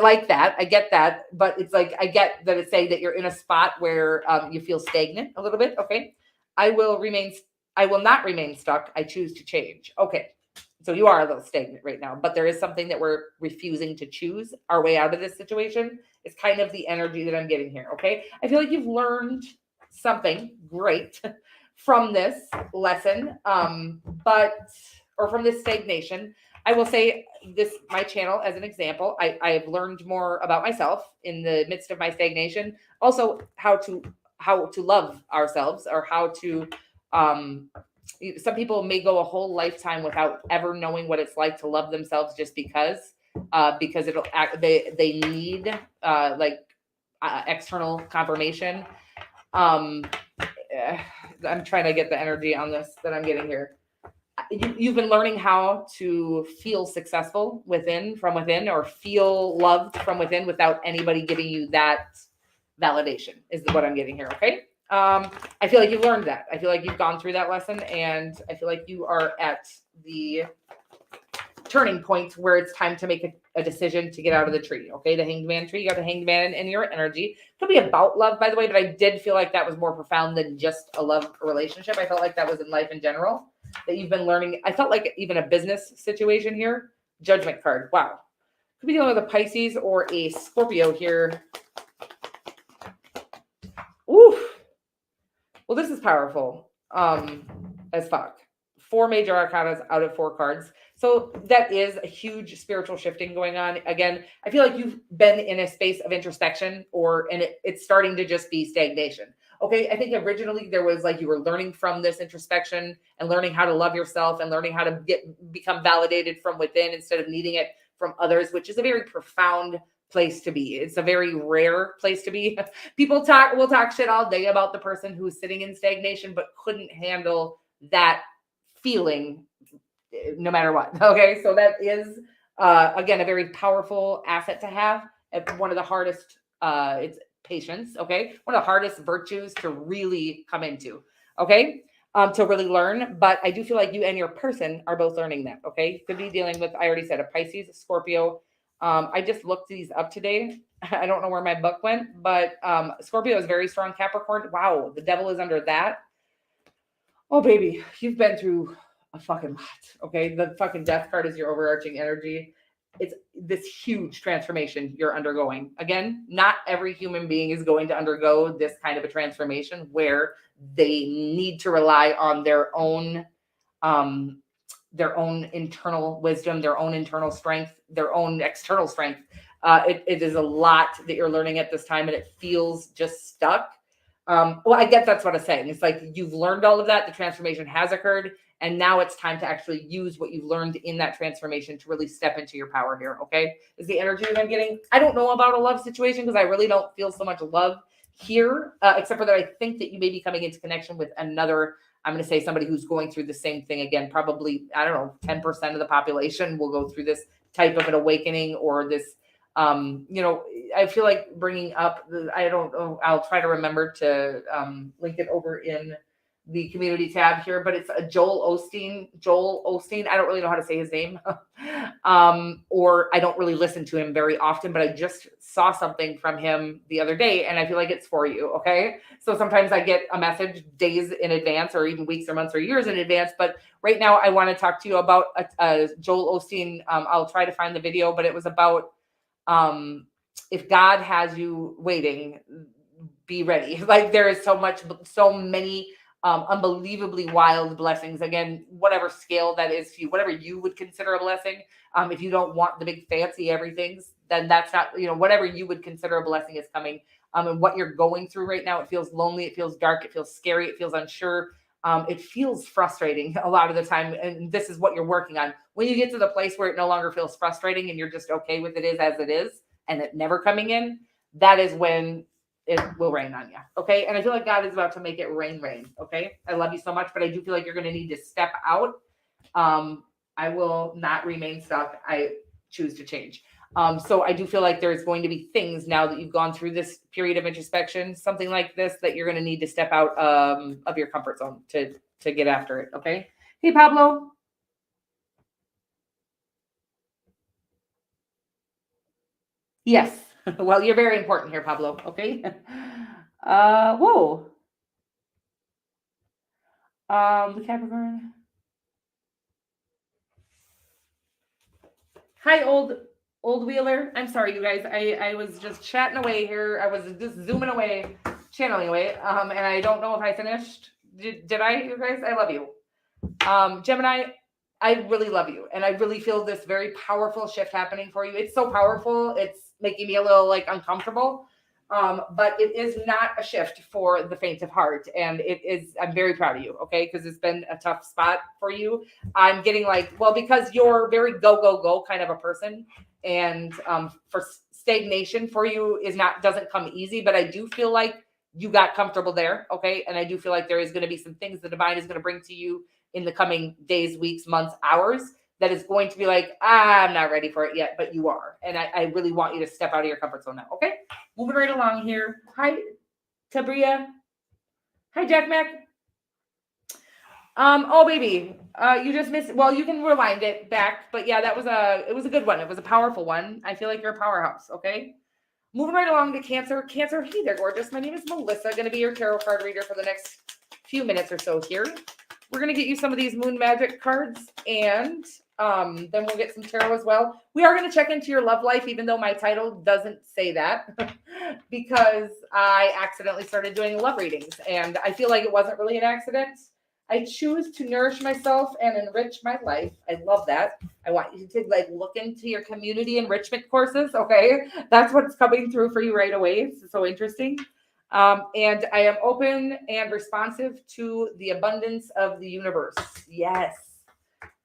like that. I get that, but it's like, I get that it's saying that you're in a spot where you feel stagnant a little bit. Okay. I will not remain stuck. I choose to change. Okay. So you are a little stagnant right now, but there is something that we're refusing to choose our way out of this situation. It's kind of the energy that I'm getting here. Okay. I feel like you've learned something great from this lesson. Or from this stagnation. I will say this, my channel as an example, I have learned more about myself in the midst of my stagnation. Also how to love ourselves, or how to, some people may go a whole lifetime without ever knowing what it's like to love themselves just because they need external confirmation. I'm trying to get the energy on this that I'm getting here. You've been learning how to feel successful from within, or feel loved from within without anybody giving you that validation is what I'm getting here. Okay. I feel like you've learned that. I feel like you've gone through that lesson, and I feel like you are at the turning point where it's time to make a decision to get out of the tree. Okay. The Hanged Man tree, you got the Hanged Man in your energy. It could be about love, by the way, but I did feel like that was more profound than just a love relationship. I felt like that was in life in general, that you've been learning. I felt like even a business situation here. Judgment card. Wow. Could be dealing with a Pisces or a Scorpio here. Oof. Well, this is powerful as fuck. 4 major arcanas out of 4 cards. So that is a huge spiritual shifting going on. Again, I feel like you've been in a space of introspection, and it's starting to just be stagnation. Okay. I think originally there was like, you were learning from this introspection and learning how to love yourself and learning how to become validated from within instead of needing it from others, which is a very profound place to be. It's a very rare place to be. People will talk shit all day about the person who's sitting in stagnation, but couldn't handle that feeling no matter what. Okay. So that is, again, a very powerful asset to have. One of the hardest, it's patience. Okay. One of the hardest virtues to really come into. Okay. To really learn. But I do feel like you and your person are both learning that. Okay. You could be dealing with, I already said, a Pisces, a Scorpio. I just looked these up today. I don't know where my book went, but Scorpio is very strong. Capricorn. Wow. The devil is under that. Oh, baby. You've been through a fucking lot. Okay. The fucking death card is your overarching energy. It's this huge transformation you're undergoing. Again, not every human being is going to undergo this kind of a transformation where they need to rely on their own their own internal wisdom, their own internal strength, their own external strength. It is a lot that you're learning at this time, and it feels just stuck. Well, I guess that's what I'm saying. It's like you've learned all of that. The transformation has occurred. And now it's time to actually use what you've learned in that transformation to really step into your power here. Okay. Is the energy that I'm getting. I don't know about a love situation because I really don't feel so much love here, except for that I think that you may be coming into connection with another, I'm going to say somebody who's going through the same thing again. Probably, I don't know, 10% of the population will go through this type of an awakening or this, I feel like bringing up, I don't know, I'll try to remember to link it over in the community tab here, but it's a Joel Osteen. I don't really know how to say his name. Or I don't really listen to him very often, but I just saw something from him the other day and I feel like it's for you. Okay. So sometimes I get a message days in advance or even weeks or months or years in advance. But right now I want to talk to you about Joel Osteen. I'll try to find the video, but it was about if God has you waiting, be ready. Like there is so many unbelievably wild blessings. Again, whatever scale that is to you, whatever you would consider a blessing. If you don't want the big fancy everything's, then that's not, whatever you would consider a blessing is coming. And what you're going through right now, it feels lonely, it feels dark, it feels scary, it feels unsure. It feels frustrating a lot of the time. And this is what you're working on. When you get to the place where it no longer feels frustrating and you're just okay with it is as it is and it never coming in, that is when it will rain on you. Okay. And I feel like God is about to make it rain. Okay. I love you so much, but I do feel like you're going to need to step out. I will not remain stuck. I choose to change. So I do feel like there's going to be things now that you've gone through this period of introspection, something like this, that you're going to need to step out of your comfort zone to get after it. Okay. Hey, Pablo. Yes. Well, you're very important here, Pablo. Okay. Whoa. The Capricorn. Hi, old Wheeler. I'm sorry, you guys. I was just chatting away here. I was just zooming away, channeling away. And I don't know if I finished. Did I, you guys? I love you. Gemini, I really love you. And I really feel this very powerful shift happening for you. It's so powerful. It's making me a little uncomfortable. But it is not a shift for the faint of heart. And I'm very proud of you. Okay. Cause it's been a tough spot for you. I'm getting because you're very go kind of a person. And, for stagnation for you doesn't come easy, but I do feel like you got comfortable there. Okay. And I do feel like there is going to be some things the divine is going to bring to you in the coming days, weeks, months, hours, that is going to be I'm not ready for it yet, but you are. And I really want you to step out of your comfort zone now. Okay. Moving right along here. Hi, Tabria. Hi, Jack Mac. Oh baby, you just missed. Well, you can rewind it back, but yeah, it was a good one. It was a powerful one. I feel like you're a powerhouse. Okay. Moving right along to Cancer. Cancer, hey there, gorgeous. My name is Melissa. Going to be your tarot card reader for the next few minutes or so here. We're going to get you some of these moon magic cards, and then we'll get some tarot as well. We are going to check into your love life, even though my title doesn't say that, because I accidentally started doing love readings, and I feel like it wasn't really an accident. I choose to nourish myself and enrich my life. I love that. I want you to look into your community enrichment courses. Okay. That's what's coming through for you right away. It's so interesting. And I am open and responsive to the abundance of the universe. Yes.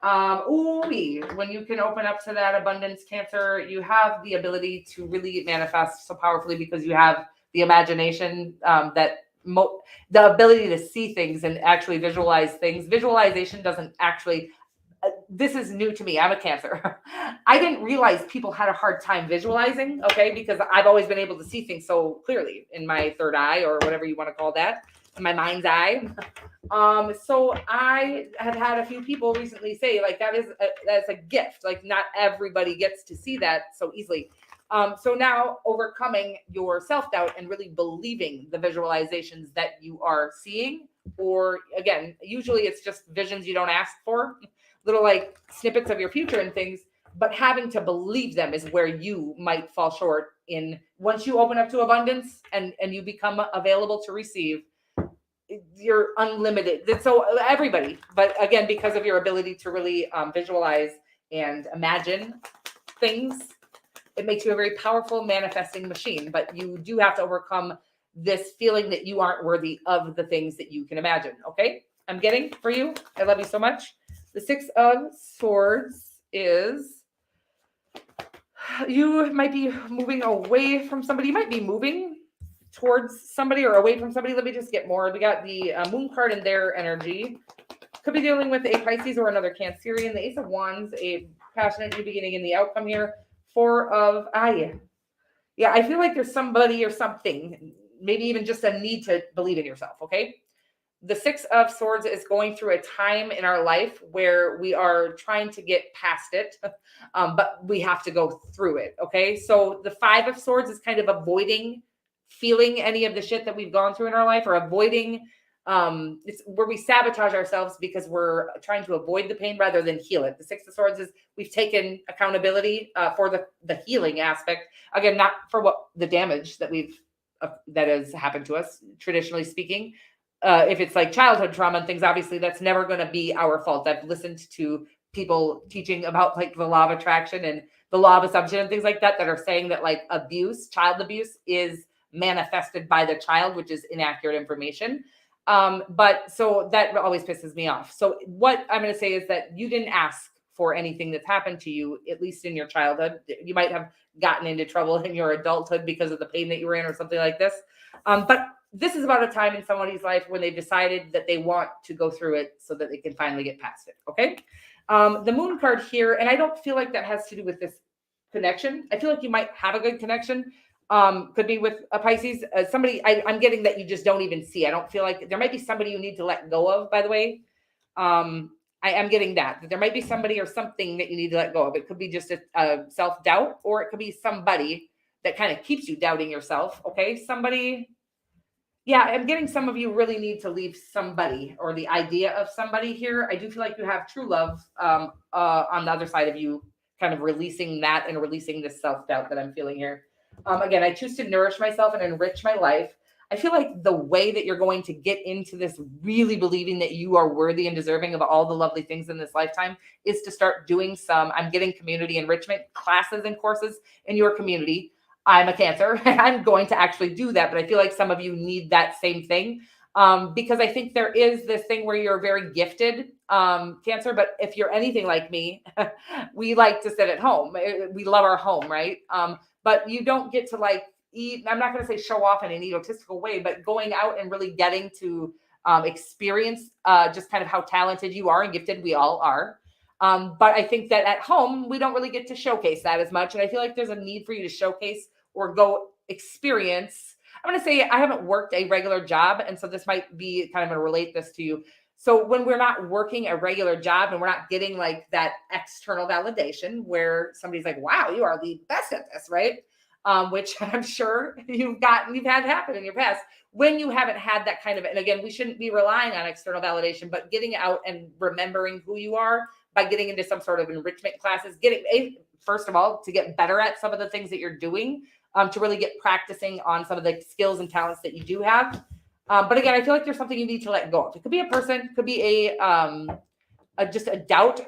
When you can open up to that abundance, Cancer, you have the ability to really manifest so powerfully because you have the imagination, the ability to see things and actually visualize things. Visualization doesn't actually, this is new to me. I'm a Cancer. I didn't realize people had a hard time visualizing, okay, because I've always been able to see things so clearly in my third eye, or whatever you want to call that, in my mind's eye. So I have had a few people recently say that's a gift. Not everybody gets to see that so easily. So now overcoming your self-doubt and really believing the visualizations that you are seeing, or again, usually it's just visions you don't ask for, little snippets of your future and things, but having to believe them is where you might fall short in. Once you open up to abundance and you become available to receive, you're unlimited. So everybody, but again, because of your ability to really visualize and imagine things, it makes you a very powerful manifesting machine. But you do have to overcome this feeling that you aren't worthy of the things that you can imagine. Okay, I'm getting for you. I love you so much. The Six of Swords is you might be moving away from somebody. You might be moving towards somebody or away from somebody. Let me just get more. We got the Moon card and their energy. Could be dealing with a Pisces or another Cancerian. The Ace of Wands, a passionate new beginning in the outcome here. Four of yeah, I feel like there's somebody or something, maybe even just a need to believe in yourself. Okay. The Six of Swords is going through a time in our life where we are trying to get past it, but we have to go through it. Okay. So the Five of Swords is kind of avoiding feeling any of the shit that we've gone through in our life, or avoiding it's where we sabotage ourselves because we're trying to avoid the pain rather than heal it. The Six of Swords is we've taken accountability for the healing aspect. Again, not for what the damage that that has happened to us, traditionally speaking. If it's like childhood trauma and things, obviously that's never going to be our fault. I've listened to people teaching about like the law of attraction and the law of assumption and things like that are saying that like child abuse is manifested by the child, which is inaccurate information. But so that always pisses me off. So what I'm going to say is that you didn't ask for anything that's happened to you, at least in your childhood. You might have gotten into trouble in your adulthood because of the pain that you were in or something like this. But this is about a time in somebody's life when they've decided that they want to go through it so that they can finally get past it. Okay. The Moon card here, and I don't feel like that has to do with this connection. I feel like you might have a good connection. Could be with a Pisces, somebody I'm getting that you just don't even see. I don't feel like there might be somebody you need to let go of, by the way. I am getting that there might be somebody or something that you need to let go of. It could be just a self-doubt, or it could be somebody that kind of keeps you doubting yourself. Okay. Somebody. Yeah, I'm getting some of you really need to leave somebody or the idea of somebody here. I do feel like you have true love on the other side of you, kind of releasing that and releasing this self-doubt that I'm feeling here. Again, I choose to nourish myself and enrich my life. I feel like the way that you're going to get into this really believing that you are worthy and deserving of all the lovely things in this lifetime is to start doing I'm getting community enrichment classes and courses in your community. I'm a Cancer. I'm going to actually do that, but I feel like some of you need that same thing because I think there is this thing where you're very gifted, Cancer, but if you're anything like me, we like to sit at home. We love our home, right? But you don't get to like eat. I'm not going to say show off in an egotistical way, but going out and really getting to experience just kind of how talented you are and gifted we all are. But I think that at home, we don't really get to showcase that as much. And I feel like there's a need for you to showcase or go experience. I'm going to say I haven't worked a regular job. And so this might be kind of going to relate this to you. So when we're not working a regular job and we're not getting like that external validation where somebody's like, wow, you are the best at this, right? Which I'm sure you've had happen in your past when you haven't had that kind of, and again, we shouldn't be relying on external validation, but getting out and remembering who you are by getting into some sort of enrichment classes, first of all, to get better at some of the things that you're doing, to really get practicing on some of the skills and talents that you do have. But again, I feel like there's something you need to let go of. It could be a person, could be just a doubt,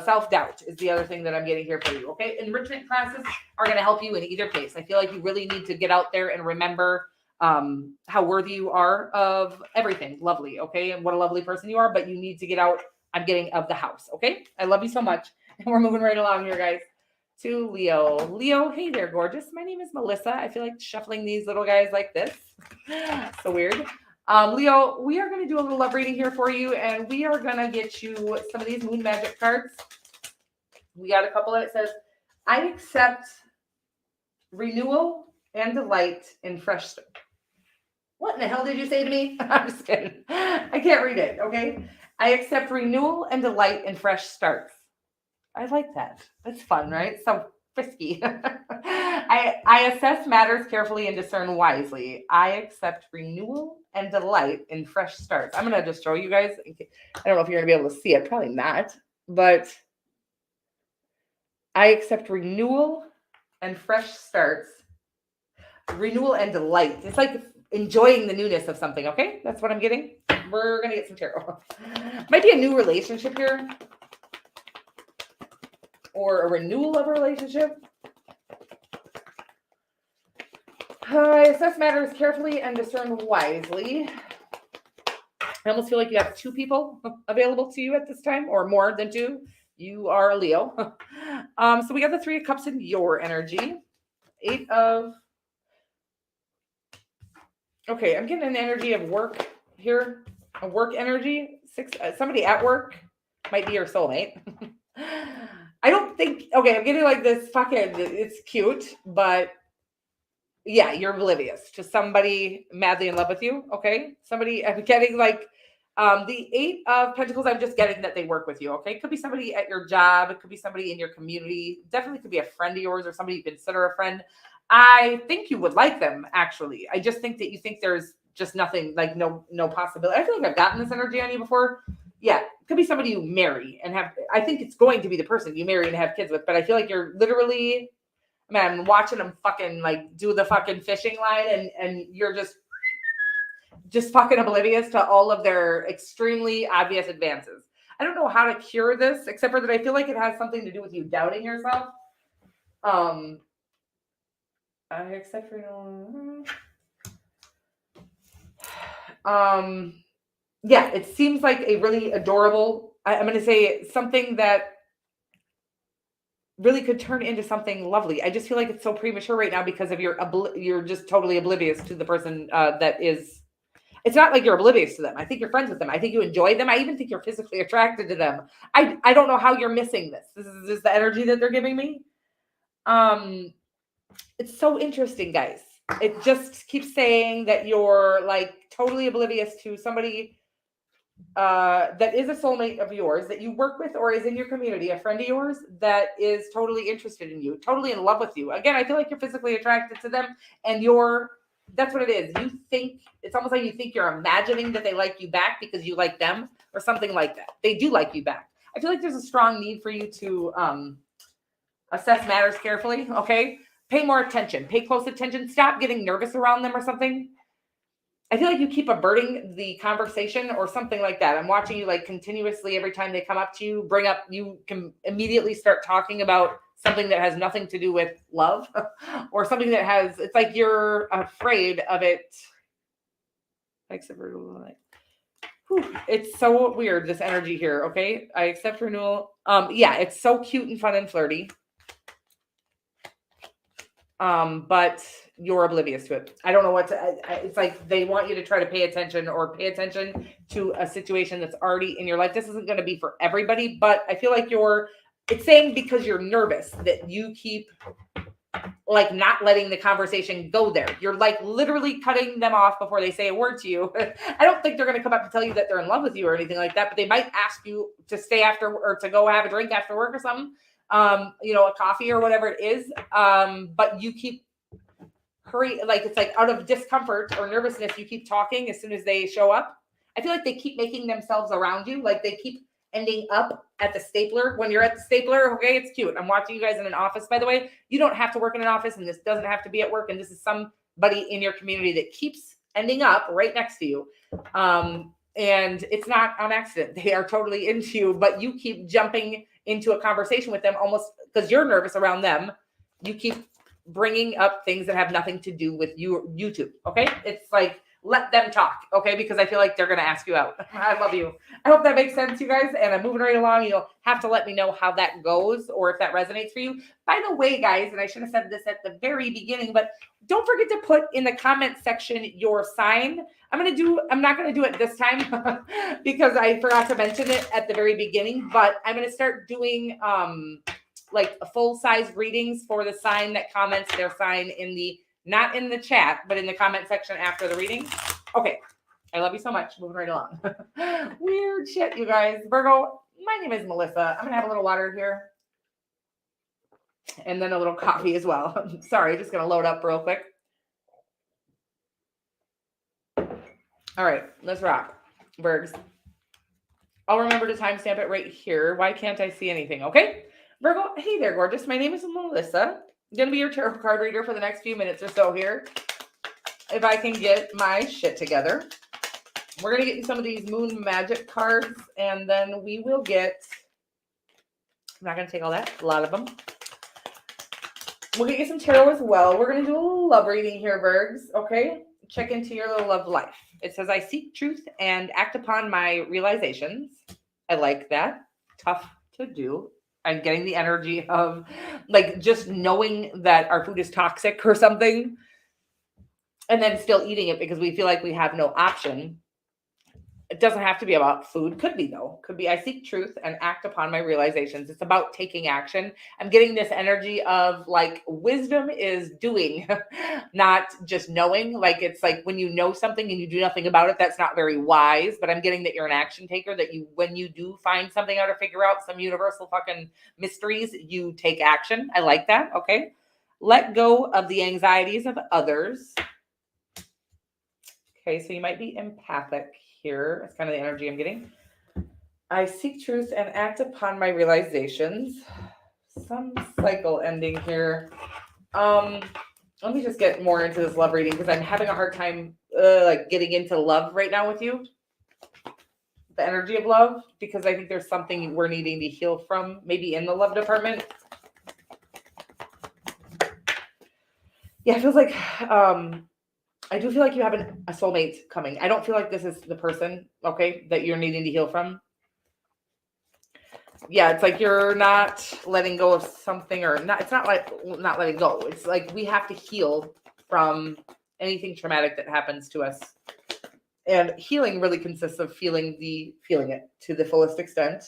self-doubt is the other thing that I'm getting here for you. Okay. Enrichment classes are going to help you in either case. I feel like you really need to get out there and remember how worthy you are of everything lovely. Okay. And what a lovely person you are, but you need to get out. I'm getting of the house. Okay. I love you so much. And we're moving right along here, guys, to Leo. Leo, hey there, gorgeous. My name is Melissa. I feel like shuffling these little guys like this. So weird. Leo, we are going to do a little love reading here for you, and we are going to get you some of these moon magic cards. We got a couple, and it says, I accept renewal and delight in fresh start. What in the hell did you say to me? I'm just kidding. I can't read it. Okay. I accept renewal and delight in fresh starts. I like that. That's fun, right? So frisky. I assess matters carefully and discern wisely. I accept renewal and delight in fresh starts. I'm going to just show you guys. I don't know if you're going to be able to see it. Probably not. But I accept renewal and fresh starts. Renewal and delight. It's like enjoying the newness of something, okay? That's what I'm getting. We're going to get some tarot. Might be a new relationship here. Or a renewal of a relationship. Assess matters carefully and discern wisely. I almost feel like you have two people available to you at this time, or more than two. You are a Leo. So we got the Three of Cups in your energy. Eight of... Okay, I'm getting an energy of work here. A work energy. Somebody at work might be your soulmate. I don't think... Okay, I'm getting like this fucking... It's cute, but... Yeah, you're oblivious to somebody madly in love with you, okay? Somebody, I'm getting like, the Eight of Pentacles, I'm just getting that they work with you, okay? It could be somebody at your job. It could be somebody in your community. Definitely could be a friend of yours or somebody you consider a friend. I think you would like them, actually. I just think that you think there's just nothing, like no possibility. I feel like I've gotten this energy on you before. Yeah, it could be somebody you marry and have, I think it's going to be the person you marry and have kids with, but I feel like you're literally... Man, I'm watching them fucking like do the fucking fishing line and you're just fucking oblivious to all of their extremely obvious advances. I don't know how to cure this, except for that I feel like it has something to do with you doubting yourself. Except for yeah, it seems like a really adorable, I'm going to say something that really could turn into something lovely. I just feel like it's so premature right now because of you're just totally oblivious to the person that is. It's not like you're oblivious to them. I think you're friends with them. I think you enjoy them. I even think you're physically attracted to them. I don't know how you're missing this. This is just the energy that they're giving me. It's so interesting, guys. It just keeps saying that you're like totally oblivious to somebody that is a soulmate of yours that you work with or is in your community, a friend of yours that is totally interested in you, totally in love with you. Again, I feel like you're physically attracted to them and that's what it is. You think, it's almost like you think you're imagining that they like you back because you like them or something like that. They do like you back. I feel like there's a strong need for you to assess matters carefully, okay? Pay more attention. Pay close attention. Stop getting nervous around them or something. I feel like you keep averting the conversation or something like that. I'm watching you like continuously every time they come up to you, you can immediately start talking about something that has nothing to do with love or something that has, it's like you're afraid of it. It's so weird, this energy here, okay? I accept renewal. Yeah, it's so cute and fun and flirty. But you're oblivious to it. I don't know what to, it's like they want you to try to pay attention to a situation that's already in your life. This isn't going to be for everybody, but I feel like it's saying because you're nervous that you keep like not letting the conversation go there. You're like literally cutting them off before they say a word to you. I don't think they're going to come up and tell you that they're in love with you or anything like that, but they might ask you to stay after or to go have a drink after work or something. A coffee or whatever it is. But you keep it's like out of discomfort or nervousness, you keep talking as soon as they show up. I feel like they keep making themselves around you. Like they keep ending up at the stapler. When you're at the stapler, okay, it's cute. I'm watching you guys in an office, by the way. You don't have to work in an office and this doesn't have to be at work. And this is somebody in your community that keeps ending up right next to you. And it's not on accident. They are totally into you, but you keep jumping into a conversation with them almost because you're nervous around them. You keep bringing up things that have nothing to do with you two. Okay. It's like, let them talk. Okay. Because I feel like they're going to ask you out. I love you. I hope that makes sense, you guys. And I'm moving right along. You'll have to let me know how that goes or if that resonates for you. By the way, guys, and I should have said this at the very beginning, but don't forget to put in the comment section your sign. I'm not going to do it this time because I forgot to mention it at the very beginning, but I'm going to start doing like a full size readings for the sign that comments their sign not in the chat, but in the comment section after the reading. Okay. I love you so much. Moving right along. Weird shit, you guys. Virgo, my name is Melissa. I'm going to have a little water here. And then a little coffee as well. Sorry, just going to load up real quick. All right, let's rock. Virgs. I'll remember to timestamp it right here. Why can't I see anything? Okay. Virgo, hey there, gorgeous. My name is Melissa. I'm going to be your tarot card reader for the next few minutes or so here. if I can get my shit together. We're going to get you some of these moon magic cards, and then we will get, I'm not going to take all that, a lot of them. We'll get you some tarot as well. We're going to do a little love reading here, Virgs, okay? Check into your little love life. It says, I seek truth and act upon my realizations. I like that. Tough to do. I'm getting the energy of like just knowing that our food is toxic or something and then still eating it because we feel like we have no option. It doesn't have to be about food. Could be though. Could be I seek truth and act upon my realizations. It's about taking action. I'm getting this energy of like wisdom is doing, not just knowing. Like it's like when you know something and you do nothing about it, that's not very wise. But I'm getting that you're an action taker, that you, when you do find something out or figure out some universal fucking mysteries, you take action. I like that. Okay. Let go of the anxieties of others. Okay. So you might be empathic here. That's kind of the energy I'm getting. I seek truth and act upon my realizations. Some cycle ending here. Let me just get more into this love reading because I'm having a hard time like getting into love right now with you. The energy of love, because I think there's something we're needing to heal from, maybe in the love department. Yeah, it feels like I do feel like you have a soulmate coming. I don't feel like this is the person, okay, that you're needing to heal from. Yeah, it's like you're not letting go of something, or not. It's not like not letting go. It's like we have to heal from anything traumatic that happens to us. And healing really consists of feeling it to the fullest extent.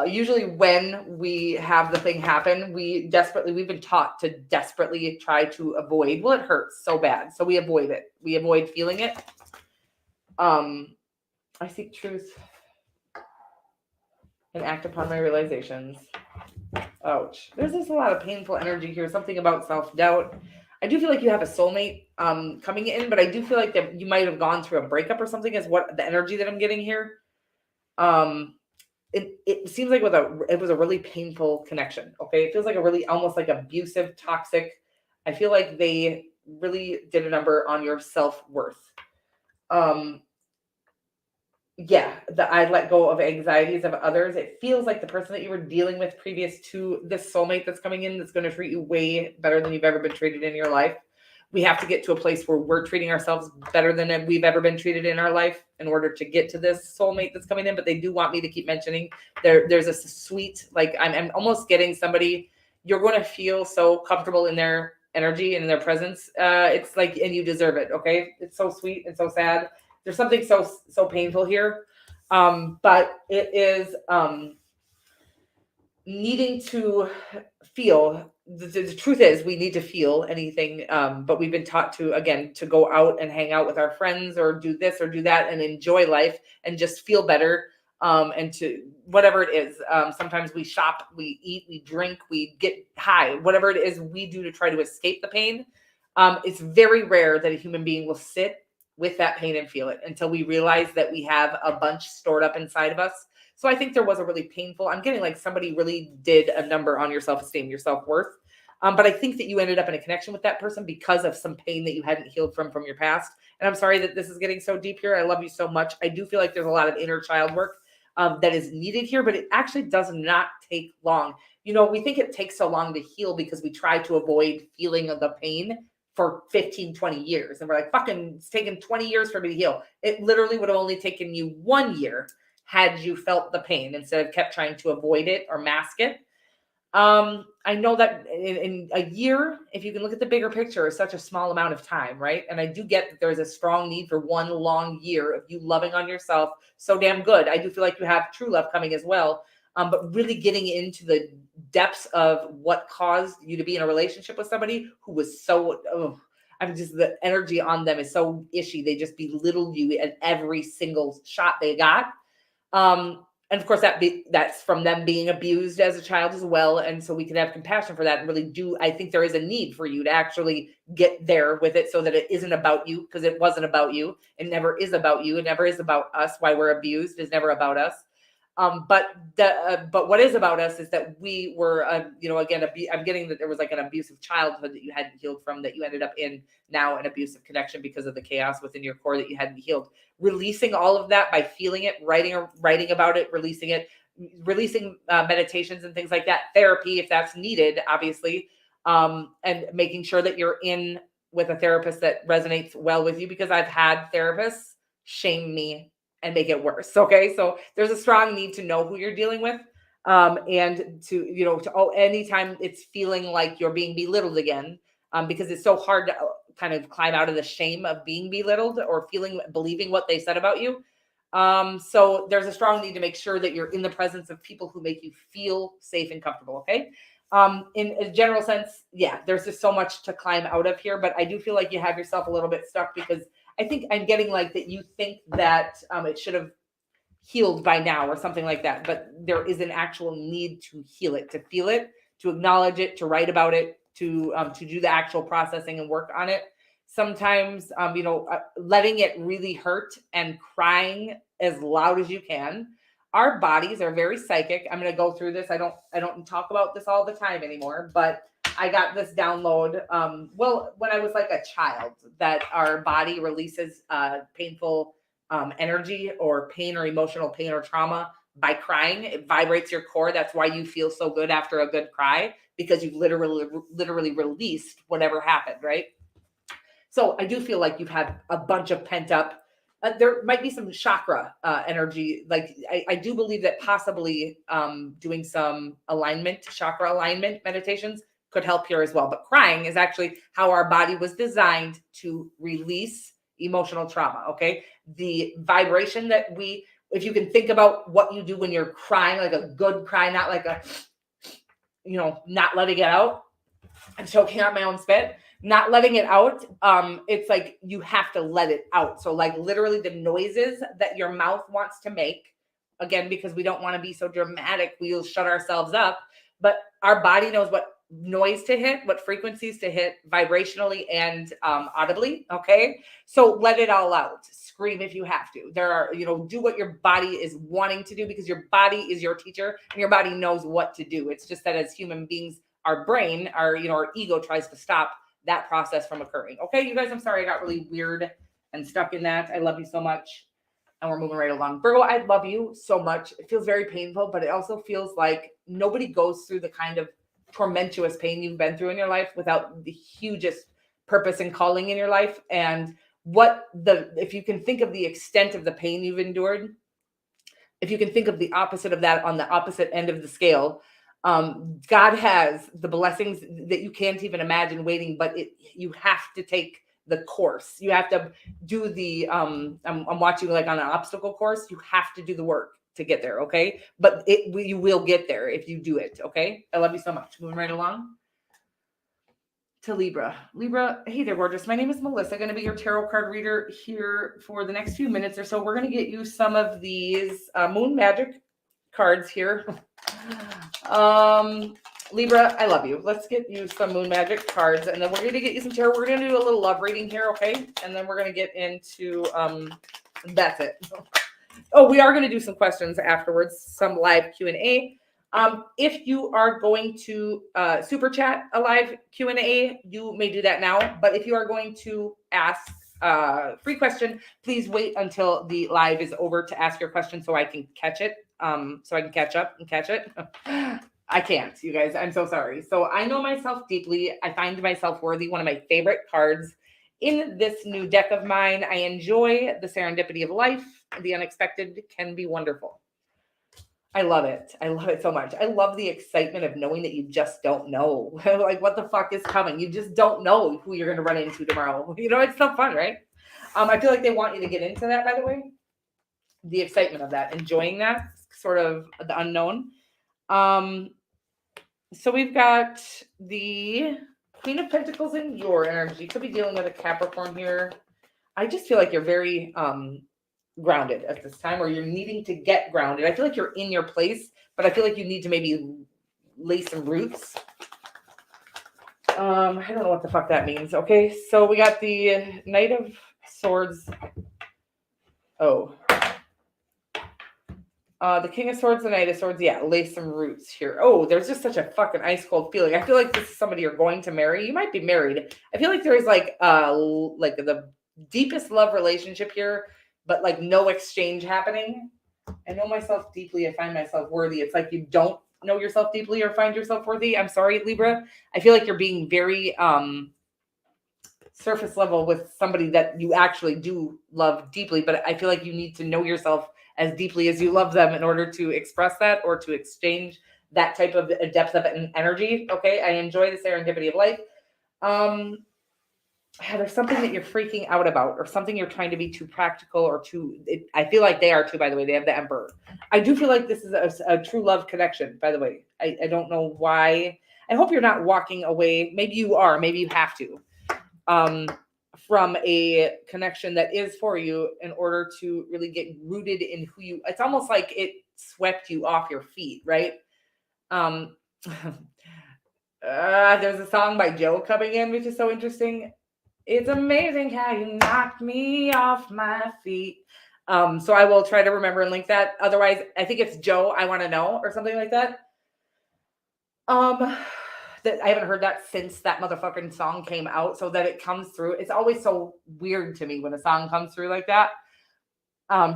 Usually when we have the thing happen, we've been taught to desperately try to avoid. Well, it hurts so bad. So we avoid it. We avoid feeling it. I seek truth and act upon my realizations. Ouch. There's just a lot of painful energy here. Something about self-doubt. I do feel like you have a soulmate coming in, but I do feel like that you might have gone through a breakup or something is what the energy that I'm getting here. It seems like it was a really painful connection. Okay. It feels like a really almost like abusive, toxic. I feel like they really did a number on your self-worth. Yeah, I let go of anxieties of others. It feels like the person that you were dealing with previous to this soulmate that's coming in, that's going to treat you way better than you've ever been treated in your life. We have to get to a place where we're treating ourselves better than we've ever been treated in our life in order to get to this soulmate that's coming in. But they do want me to keep mentioning there's a sweet, like I'm almost getting somebody, you're going to feel so comfortable in their energy and in their presence. It's like, and you deserve it. Okay. It's so sweet and so sad. There's something so painful here. But it is needing to feel. The truth is we need to feel anything, but we've been taught to, again, to go out and hang out with our friends or do this or do that and enjoy life and just feel better, and to whatever it is. Sometimes we shop, we eat, we drink, we get high, whatever it is we do to try to escape the pain. It's very rare that a human being will sit with that pain and feel it until we realize that we have a bunch stored up inside of us. So I think there was a really painful, I'm getting like somebody really did a number on your self-esteem, your self-worth. But I think that you ended up in a connection with that person because of some pain that you hadn't healed from your past. And I'm sorry that this is getting so deep here. I love you so much. I do feel like there's a lot of inner child work that is needed here, but it actually does not take long. You know, we think it takes so long to heal because we try to avoid feeling of the pain for 15, 20 years. And we're like, fucking, it's taken 20 years for me to heal. It literally would have only taken you 1 year had you felt the pain instead of kept trying to avoid it or mask it. I know that in a year, if you can look at the bigger picture, is such a small amount of time, right? And I do get that there's a strong need for 1 long year of you loving on yourself so damn good. I do feel like you have true love coming as well. But really getting into the depths of what caused you to be in a relationship with somebody who was so, the energy on them is so ishy. They just belittle you at every single shot they got. And of course that's from them being abused as a child as well. And so we can have compassion for that and really I think there is a need for you to actually get there with it so that it isn't about you, because it wasn't about you. It never is about you. It never is about us. Why we're abused is never about us. But what is about us is that we were, again, I'm getting that there was like an abusive childhood that you hadn't healed from, that you ended up in now an abusive connection because of the chaos within your core that you hadn't healed. Releasing all of that by feeling it, writing about it, releasing meditations and things like that, therapy if that's needed, obviously, and making sure that you're in with a therapist that resonates well with you, because I've had therapists shame me and make it worse. Okay. So there's a strong need to know who you're dealing with. And anytime it's feeling like you're being belittled again, because it's so hard to kind of climb out of the shame of being belittled or believing what they said about you. So there's a strong need to make sure that you're in the presence of people who make you feel safe and comfortable. Okay. In a general sense, yeah, there's just so much to climb out of here, but I do feel like you have yourself a little bit stuck, because I think I'm getting like that you think that it should have healed by now or something like that, but there is an actual need to heal it, to feel it, to acknowledge it, to write about it, to do the actual processing and work on it. Sometimes, letting it really hurt and crying as loud as you can. Our bodies are very psychic. I'm going to go through this. I don't talk about this all the time anymore, but I got this download. When I was like a child, that our body releases painful energy or pain or emotional pain or trauma by crying. It vibrates your core. That's why you feel so good after a good cry, because you've literally released whatever happened, right? So I do feel like you've had a bunch of pent up. There might be some chakra energy. Like I do believe that possibly doing some chakra alignment meditations could help here as well. But crying is actually how our body was designed to release emotional trauma. Okay. The vibration that if you can think about what you do when you're crying, like a good cry, not like not letting it out. I'm choking out my own spit, not letting it out. It's like you have to let it out. So like literally the noises that your mouth wants to make, again, because we don't want to be so dramatic, we'll shut ourselves up. But our body knows what noise to hit, what frequencies to hit vibrationally and audibly. Okay. So let it all out. Scream if you have to. Do what your body is wanting to do, because your body is your teacher and your body knows what to do. It's just that as human beings, our brain, our ego tries to stop that process from occurring. Okay, you guys, I'm sorry I got really weird and stuck in that. I love you so much. And we're moving right along. Virgo, I love you so much. It feels very painful, but it also feels like nobody goes through the kind of tormentuous pain you've been through in your life without the hugest purpose and calling in your life. And if you can think of the extent of the pain you've endured, if you can think of the opposite of that on the opposite end of the scale, God has the blessings that you can't even imagine waiting, but you have to take the course. You have to do I'm watching like on an obstacle course. You have to do the work to get there. Okay. But you will get there if you do it. Okay. I love you so much. Moving right along to Libra. Libra, hey there, gorgeous. My name is Melissa. Going to be your tarot card reader here for the next few minutes or so. We're going to get you some of these moon magic cards here. Libra, I love you. Let's get you some moon magic cards, and then we're going to get you some tarot. We're going to do a little love reading here, okay? And then we're going to get into that's it. Oh, we are going to do some questions afterwards, some live Q&A. If you are going to super chat a live Q&A, you may do that now. But if you are going to ask free question, please wait until the live is over to ask your question so I can catch it. So I can catch up and catch it. I can't, you guys. I'm so sorry. So I know myself deeply. I find myself worthy. One of my favorite cards in this new deck of mine. I enjoy the serendipity of life. The unexpected can be wonderful. I love it. I love it so much. I love the excitement of knowing that you just don't know. Like, what the fuck is coming? You just don't know who you're going to run into tomorrow. It's so fun, right? I feel like they want you to get into that, by the way. The excitement of that, enjoying that, sort of the unknown. So we've got the Queen of Pentacles in your energy. You could be dealing with a Capricorn here. I just feel like you're very grounded at this time, or you're needing to get grounded. I feel like you're in your place, but I feel like you need to maybe lay some roots. I don't know what the fuck that means. Okay, so we got the Knight of Swords. Oh. The King of Swords, the Knight of Swords, yeah, lay some roots here. Oh, there's just such a fucking ice cold feeling. I feel like this is somebody you're going to marry. You might be married. I feel like there is like the deepest love relationship here, but like no exchange happening. I know myself deeply. I find myself worthy. It's like you don't know yourself deeply or find yourself worthy. I'm sorry, Libra. I feel like you're being very surface level with somebody that you actually do love deeply, but I feel like you need to know yourself as deeply as you love them in order to express that or to exchange that type of depth of energy. Okay, I enjoy the serendipity of life. There's something that you're freaking out about or something you're trying to be too practical or I feel like they are too, by the way. They have the Emperor. I do feel like this is a true love connection, by the way. I don't know why. I hope you're not walking away. Maybe you are. Maybe you have to. From a connection that is for you in order to really get rooted in who you, it's almost like it swept you off your feet, right? There's a song by Joe coming in, which is so interesting. It's amazing how you knocked me off my feet. So I will try to remember and link that. Otherwise, I think it's Joe, I Want to Know, or something like that. That I haven't heard that since that motherfucking song came out, so that it comes through. It's always so weird to me when a song comes through like that.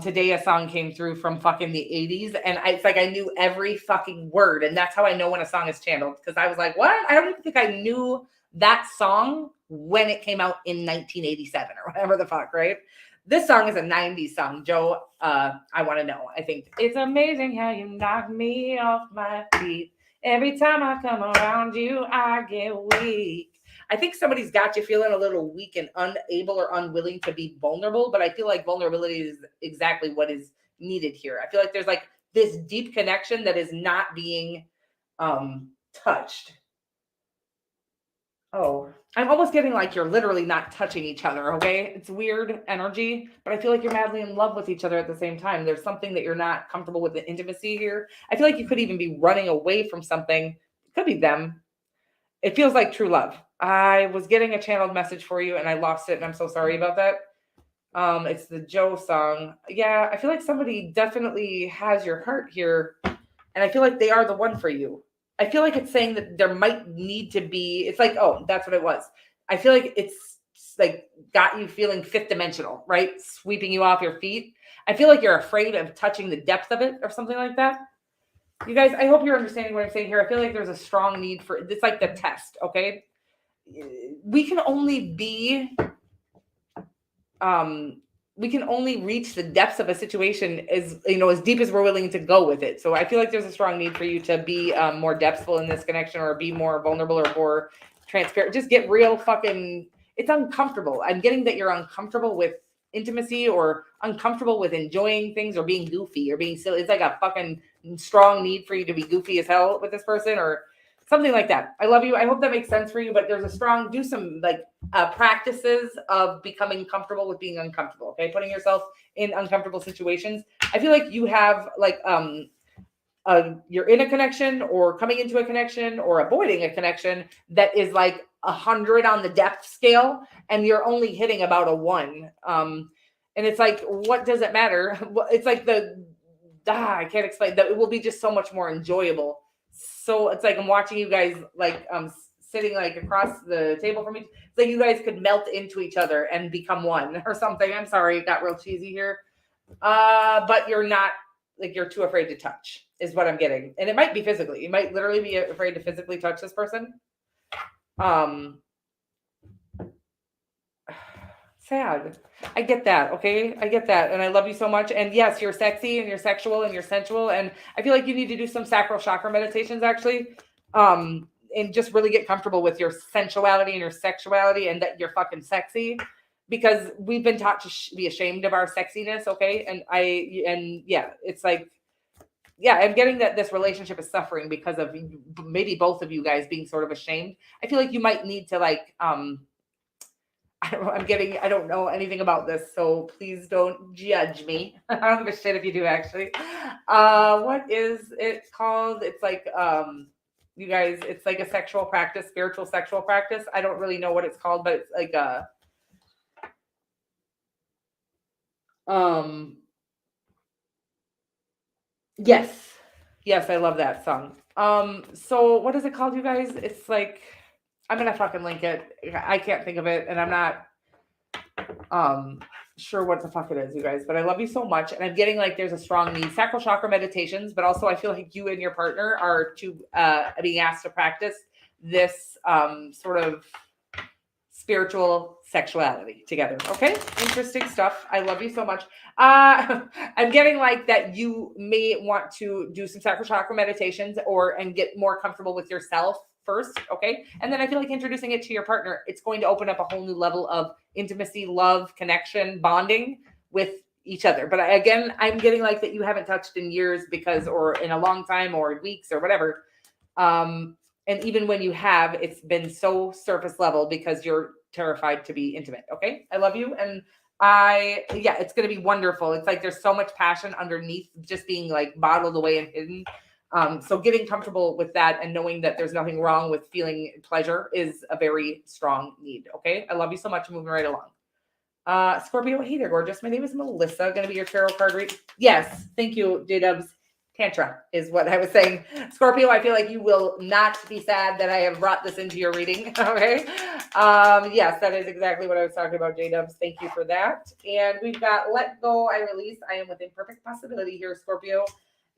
Today a song came through from fucking the 80s, and it's like I knew every fucking word, and that's how I know when a song is channeled, because I was like, what? I don't even think I knew that song when it came out in 1987 or whatever the fuck, right? This song is a 90s song, Joe. I Want to Know. I think it's amazing how you knock me off my feet. Every time I come around you, I get weak. I think somebody's got you feeling a little weak and unable or unwilling to be vulnerable, but I feel like vulnerability is exactly what is needed here. I feel like there's like this deep connection that is not being touched. Oh, I'm almost getting like you're literally not touching each other, okay? It's weird energy, but I feel like you're madly in love with each other at the same time. There's something that you're not comfortable with the intimacy here. I feel like you could even be running away from something. It could be them. It feels like true love. I was getting a channeled message for you and I lost it, and I'm so sorry about that. It's the Joe song. Yeah, I feel like somebody definitely has your heart here, and I feel like they are the one for you. I feel like it's saying that there might need to be, it's like, oh, that's what it was. I feel like it's like got you feeling fifth dimensional, right? Sweeping you off your feet. I feel like you're afraid of touching the depth of it or something like that. You guys, I hope you're understanding what I'm saying here. I feel like there's a strong need for, it's like the test, okay? We can only reach the depths of a situation as, as deep as we're willing to go with it. So I feel like there's a strong need for you to be more depthful in this connection, or be more vulnerable or more transparent. Just get real fucking, it's uncomfortable. I'm getting that you're uncomfortable with intimacy or uncomfortable with enjoying things or being goofy or being silly. It's like a fucking strong need for you to be goofy as hell with this person or something like that. I love you. I hope that makes sense for you, but there's a strong, do some like practices of becoming comfortable with being uncomfortable. Okay. Putting yourself in uncomfortable situations. I feel like you have like, you're in a connection or coming into a connection or avoiding a connection that is like 100 on the depth scale, and you're only hitting about a 1. And it's like, what does it matter? It's like I can't explain that. It will be just so much more enjoyable. So it's like I'm watching you guys like sitting like across the table from each. It's like you guys could melt into each other and become one or something. I'm sorry, it got real cheesy here. But you're not, like, you're too afraid to touch is what I'm getting. And it might be physically. You might literally be afraid to physically touch this person. Sad. I get that. Okay. I get that. And I love you so much. And yes, you're sexy and you're sexual and you're sensual. And I feel like you need to do some sacral chakra meditations actually. And just really get comfortable with your sensuality and your sexuality and that you're fucking sexy, because we've been taught to be ashamed of our sexiness. Okay. And yeah, it's like, yeah, I'm getting that this relationship is suffering because of maybe both of you guys being sort of ashamed. I feel like you might need to like, I don't know anything about this, so please don't judge me. I don't give a shit if you do actually. What is it called? It's like, you guys, it's like a sexual practice, spiritual sexual practice. I don't really know what it's called, but it's like Yes. Yes, I love that song. So what is it called, you guys? It's like, I'm gonna fucking link it. I can't think of it, and I'm not um sure what the fuck it is, you guys, but I love you so much. And I'm getting like there's a strong need. Sacral chakra meditations, but also I feel like you and your partner are being asked to practice this sort of spiritual sexuality together. Okay, interesting stuff. I love you so much. I'm getting like that you may want to do some sacral chakra meditations and get more comfortable with yourself first. Okay, and then I feel like introducing it to your partner, it's going to open up a whole new level of intimacy, love, connection, bonding with each other. But again, I'm getting like that you haven't touched in years or in a long time or weeks or whatever. And even when you have, it's been so surface level because you're terrified to be intimate. Okay. I love you. And it's going to be wonderful. It's like there's so much passion underneath just being like bottled away and hidden. So getting comfortable with that and knowing that there's nothing wrong with feeling pleasure is a very strong need. Okay. I love you so much. Moving right along. Scorpio, hey there, gorgeous. My name is Melissa. Going to be your tarot card read. Yes. Thank you, J-Dubs. Tantra is what I was saying. Scorpio, I feel like you will not be sad that I have brought this into your reading. Okay. Yes, that is exactly what I was talking about, J-Dubs. Thank you for that. And we've got let go, I release. I am within perfect possibility here, Scorpio.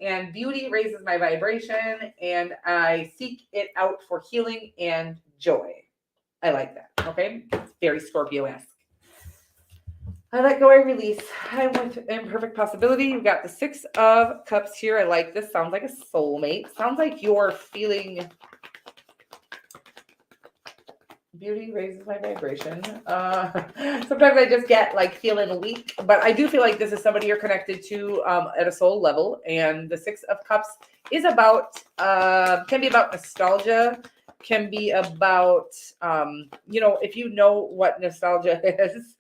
And beauty raises my vibration, and I seek it out for healing and joy. I like that. Okay. It's very Scorpio-esque. I let go, I release. I'm with imperfect possibility. You've got the 6 of Cups here. I like this. Sounds like a soulmate. Sounds like you're feeling... Beauty raises my vibration. Sometimes I just get like feeling weak, but I do feel like this is somebody you're connected to at a soul level. And the 6 of Cups is about, can be about nostalgia, can be about, if you know what nostalgia is,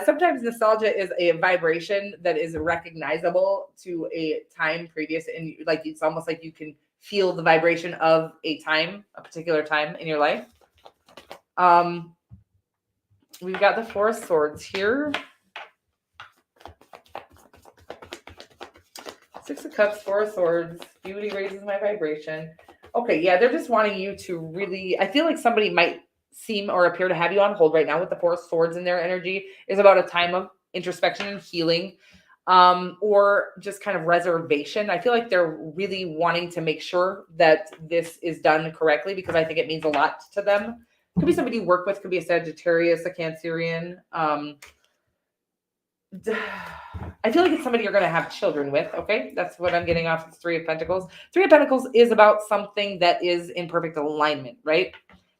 sometimes nostalgia is a vibration that is recognizable to a time previous. And like, it's almost like you can feel the vibration of a particular time in your life. We've got the 4 of Swords here. 6 of Cups, 4 of Swords. Beauty raises my vibration. Okay, yeah, they're just wanting you to really... I feel like somebody might seem or appear to have you on hold right now with the 4 of Swords in their energy. Is about a time of introspection and healing, or just kind of reservation. I feel like they're really wanting to make sure that this is done correctly because I think it means a lot to them. Could be somebody you work with, could be a Sagittarius, a Cancerian. I feel like it's somebody you're going to have children with. Okay. That's what I'm getting off. It's 3 of Pentacles. 3 of Pentacles is about something that is in perfect alignment, right?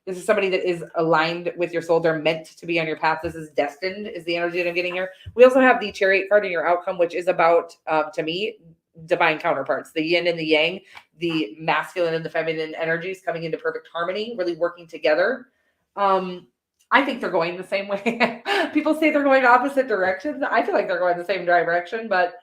This is somebody that is aligned with your soul. They're meant to be on your path. This is destined, is the energy that I'm getting here. We also have the Chariot card in your outcome, which is about, to me, divine counterparts, the yin and the yang, the masculine and the feminine energies coming into perfect harmony, really working together. I think they're going the same way. People say they're going opposite directions. I feel like they're going the same direction, but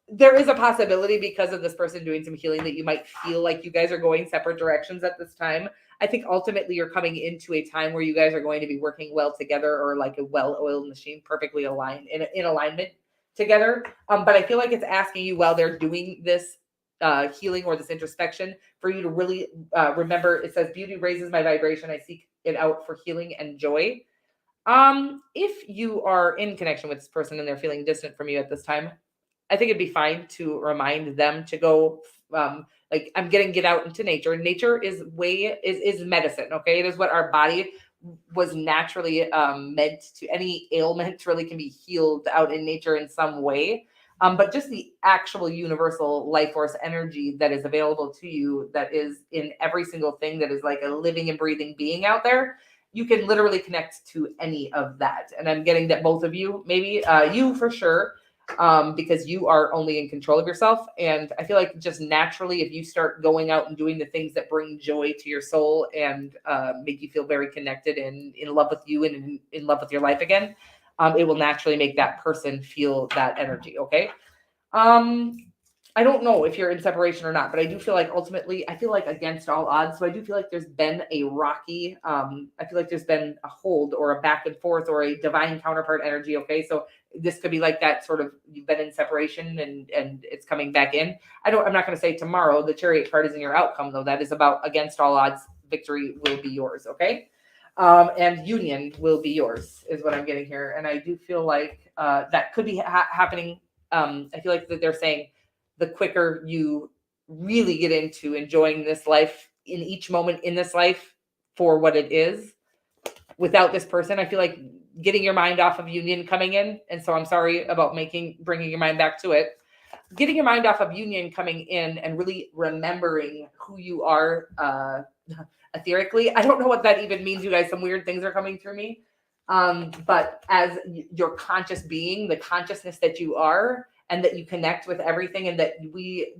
there is a possibility because of this person doing some healing that you might feel like you guys are going separate directions at this time. I think ultimately you're coming into a time where you guys are going to be working well together, or like a well-oiled machine, perfectly aligned in alignment together. But I feel like it's asking you while they're doing this healing or this introspection for you to really remember. It says beauty raises my vibration. I seek it out for healing and joy. If you are in connection with this person and they're feeling distant from you at this time, I think it'd be fine to remind them to go, get out into nature. Nature is medicine. Okay. It is what our body was naturally meant to. Any ailment really can be healed out in nature in some way. But just the actual universal life force energy that is available to you, that is in every single thing that is like a living and breathing being out there, you can literally connect to any of that. And I'm getting that both of you, maybe you for sure, because you are only in control of yourself. And I feel like just naturally, if you start going out and doing the things that bring joy to your soul and make you feel very connected and in love with you and in love with your life again, it will naturally make that person feel that energy. Okay. I don't know if you're in separation or not, but I do feel like ultimately, I feel like against all odds. So I do feel like there's been a rocky, I feel like there's been a hold or a back and forth or a divine counterpart energy. Okay. So this could be like that sort of, you've been in separation and it's coming back in. I'm not going to say tomorrow the Chariot card is in your outcome though. That is about against all odds, victory will be yours. Okay. And union will be yours is what I'm getting here. And I do feel like, that could be happening. I feel like that they're saying, the quicker you really get into enjoying this life in each moment in this life for what it is without this person, I feel like getting your mind off of union coming in. And so I'm sorry about bringing your mind back to it. Getting your mind off of union coming in and really remembering who you are etherically. I don't know what that even means, you guys. Some weird things are coming through me. But as your conscious being, the consciousness that you are, and that you connect with everything, and that we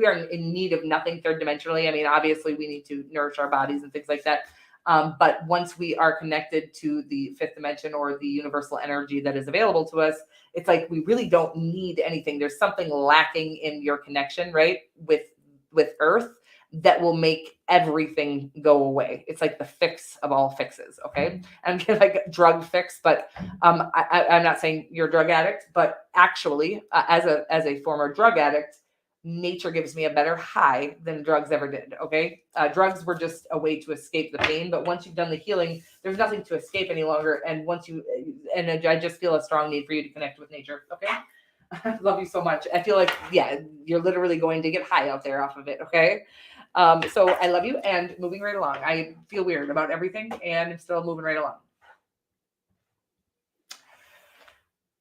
are in need of nothing third dimensionally. I mean, obviously we need to nourish our bodies and things like that. But once we are connected to the fifth dimension or the universal energy that is available to us, it's like we really don't need anything. There's something lacking in your connection, right? With Earth that will make everything go away. It's like the fix of all fixes. Okay. I'm like drug fix, but I'm not saying you're a drug addict, but actually as a former drug addict, nature gives me a better high than drugs ever did. Okay. Drugs were just a way to escape the pain, but once you've done the healing, there's nothing to escape any longer. And I just feel a strong need for you to connect with nature. Okay. I love you so much. I feel like, yeah, you're literally going to get high out there off of it. Okay. So I love you and moving right along. I feel weird about everything and I'm still moving right along.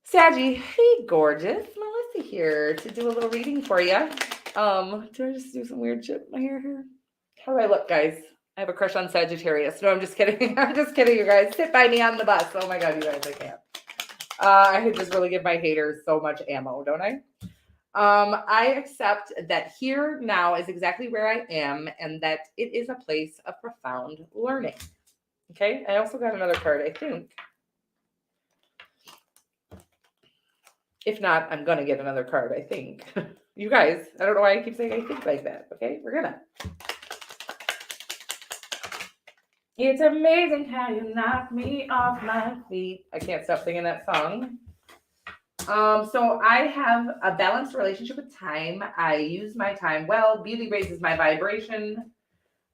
Saggy, hey, gorgeous. Melissa here to do a little reading for you. Do I just do some weird shit in my hair here? How do I look, guys? I have a crush on Sagittarius. No, I'm just kidding. I'm just kidding, you guys. Sit by me on the bus. Oh my God, you guys, I can't. I just really give my haters so much ammo, don't I? I accept that here now is exactly where I am and that it is a place of profound learning. Okay. I also got another card, I think. If not, I'm going to get another card, I think. You guys, I don't know why I keep saying I think like that. Okay. We're going to. It's amazing how you knock me off my feet. I can't stop singing that song. So I have a balanced relationship with time. I use my time well. Beauty raises my vibration.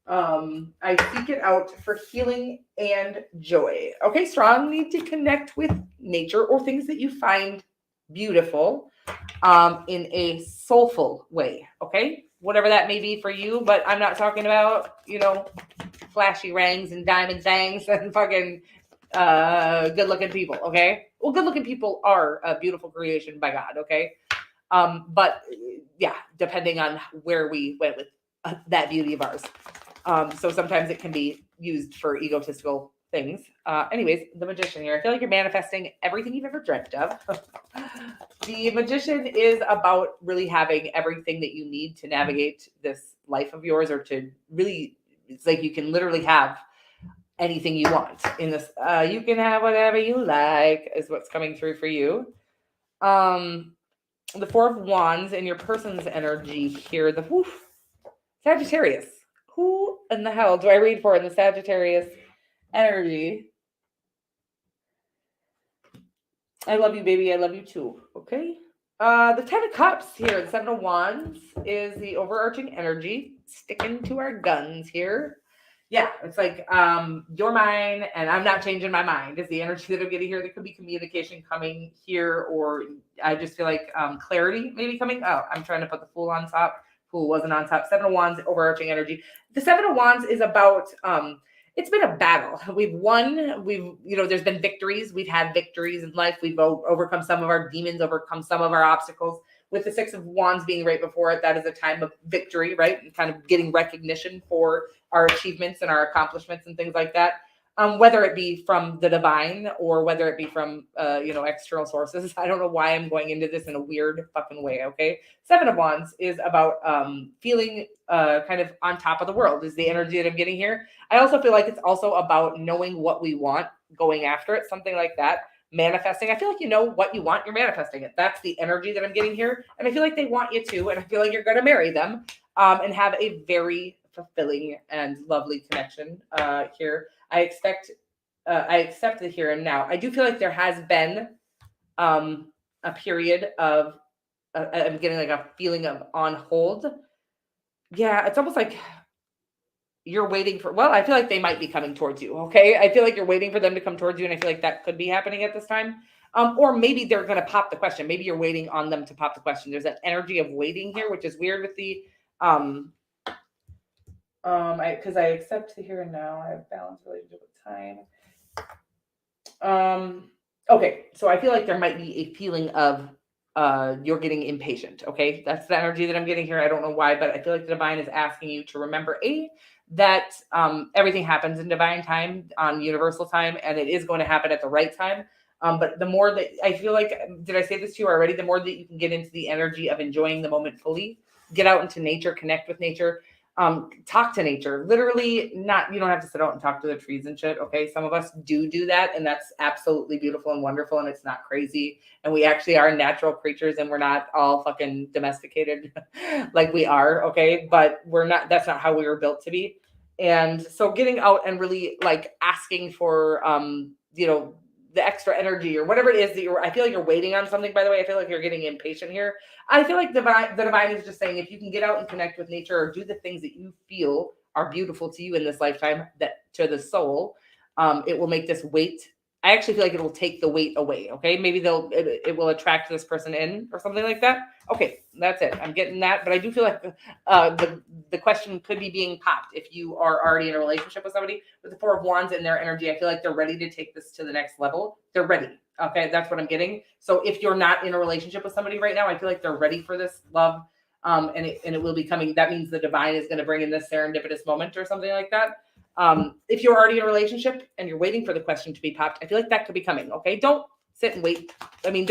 I seek it out for healing and joy. Okay, strong need to connect with nature or things that you find beautiful in a soulful way. Okay, whatever that may be for you, but I'm not talking about, flashy rings and diamond things and fucking good looking people. Okay. Well, good looking people are a beautiful creation by God. Okay. But yeah, depending on where we went with that beauty of ours. So sometimes it can be used for egotistical things. Anyways, the Magician here. I feel like you're manifesting everything you've ever dreamt of. The Magician is about really having everything that you need to navigate this life of yours, or to really, it's like you can literally have anything you want in this. You can have whatever you like is what's coming through for you. The Four of Wands in your person's energy here. Sagittarius. Who in the hell do I read for in the Sagittarius energy? I love you, baby. I love you too. Okay. The Ten of Cups here, the Seven of Wands is the overarching energy. Sticking to our guns here. Yeah, it's like you're mine and I'm not changing my mind is the energy that I'm getting here. There could be communication coming here, or I just feel like clarity maybe coming. Oh, I'm trying to put the Fool on top. Fool wasn't on top. Seven of Wands, overarching energy. The Seven of Wands is about, it's been a battle. We've won. There's been victories. We've had victories in life. We've overcome some of our demons, overcome some of our obstacles. With the Six of Wands being right before it, that is a time of victory, right? And kind of getting recognition for our achievements and our accomplishments and things like that. Whether it be from the divine or whether it be from, external sources. I don't know why I'm going into this in a weird fucking way, okay? Seven of Wands is about feeling kind of on top of the world is the energy that I'm getting here. I also feel like it's also about knowing what we want, going after it, something like that. manifesting. I feel like you know what you want, you're manifesting it. That's the energy that I'm getting here. And I feel like they want you to, and I feel like you're going to marry them and have a very fulfilling and lovely connection here. I accept the here and now. I do feel like there has been a period of, I'm getting like a feeling of on hold. Yeah, it's almost like you're waiting for, well, I feel like they might be coming towards you. Okay. I feel like you're waiting for them to come towards you. And I feel like that could be happening at this time. Or maybe they're going to pop the question. Maybe you're waiting on them to pop the question. There's that energy of waiting here, which is weird with the, because I accept the here and now. I have balanced relationship with time. Okay. So I feel like there might be a feeling of, you're getting impatient. Okay. That's the energy that I'm getting here. I don't know why, but I feel like the divine is asking you to remember that everything happens in divine time, on universal time, and it is going to happen at the right time. But the more that I feel like, did I say this to you already? The more that you can get into the energy of enjoying the moment fully, get out into nature, connect with nature, talk to nature. Literally, you don't have to sit out and talk to the trees and shit. Okay. Some of us do that, and that's absolutely beautiful and wonderful, and it's not crazy. And we actually are natural creatures, and we're not all fucking domesticated like we are. Okay. But that's not how we were built to be. And so getting out and really like asking for, the extra energy or whatever it is that I feel like you're waiting on something, by the way. I feel like you're getting impatient here. I feel like the divine is just saying, if you can get out and connect with nature or do the things that you feel are beautiful to you in this lifetime, that to the soul, it will make this weight. I actually feel like it will take the weight away. Okay. Maybe it will attract this person in or something like that. Okay. That's it. I'm getting that. But I do feel like the question could be being popped if you are already in a relationship with somebody. With the Four of Wands in their energy, I feel like they're ready to take this to the next level. They're ready. Okay. That's what I'm getting. So if you're not in a relationship with somebody right now, I feel like they're ready for this love. And it will be coming. That means the divine is going to bring in this serendipitous moment or something like that. If you're already in a relationship and you're waiting for the question to be popped, I feel like that could be coming. Okay. Don't sit and wait. I mean,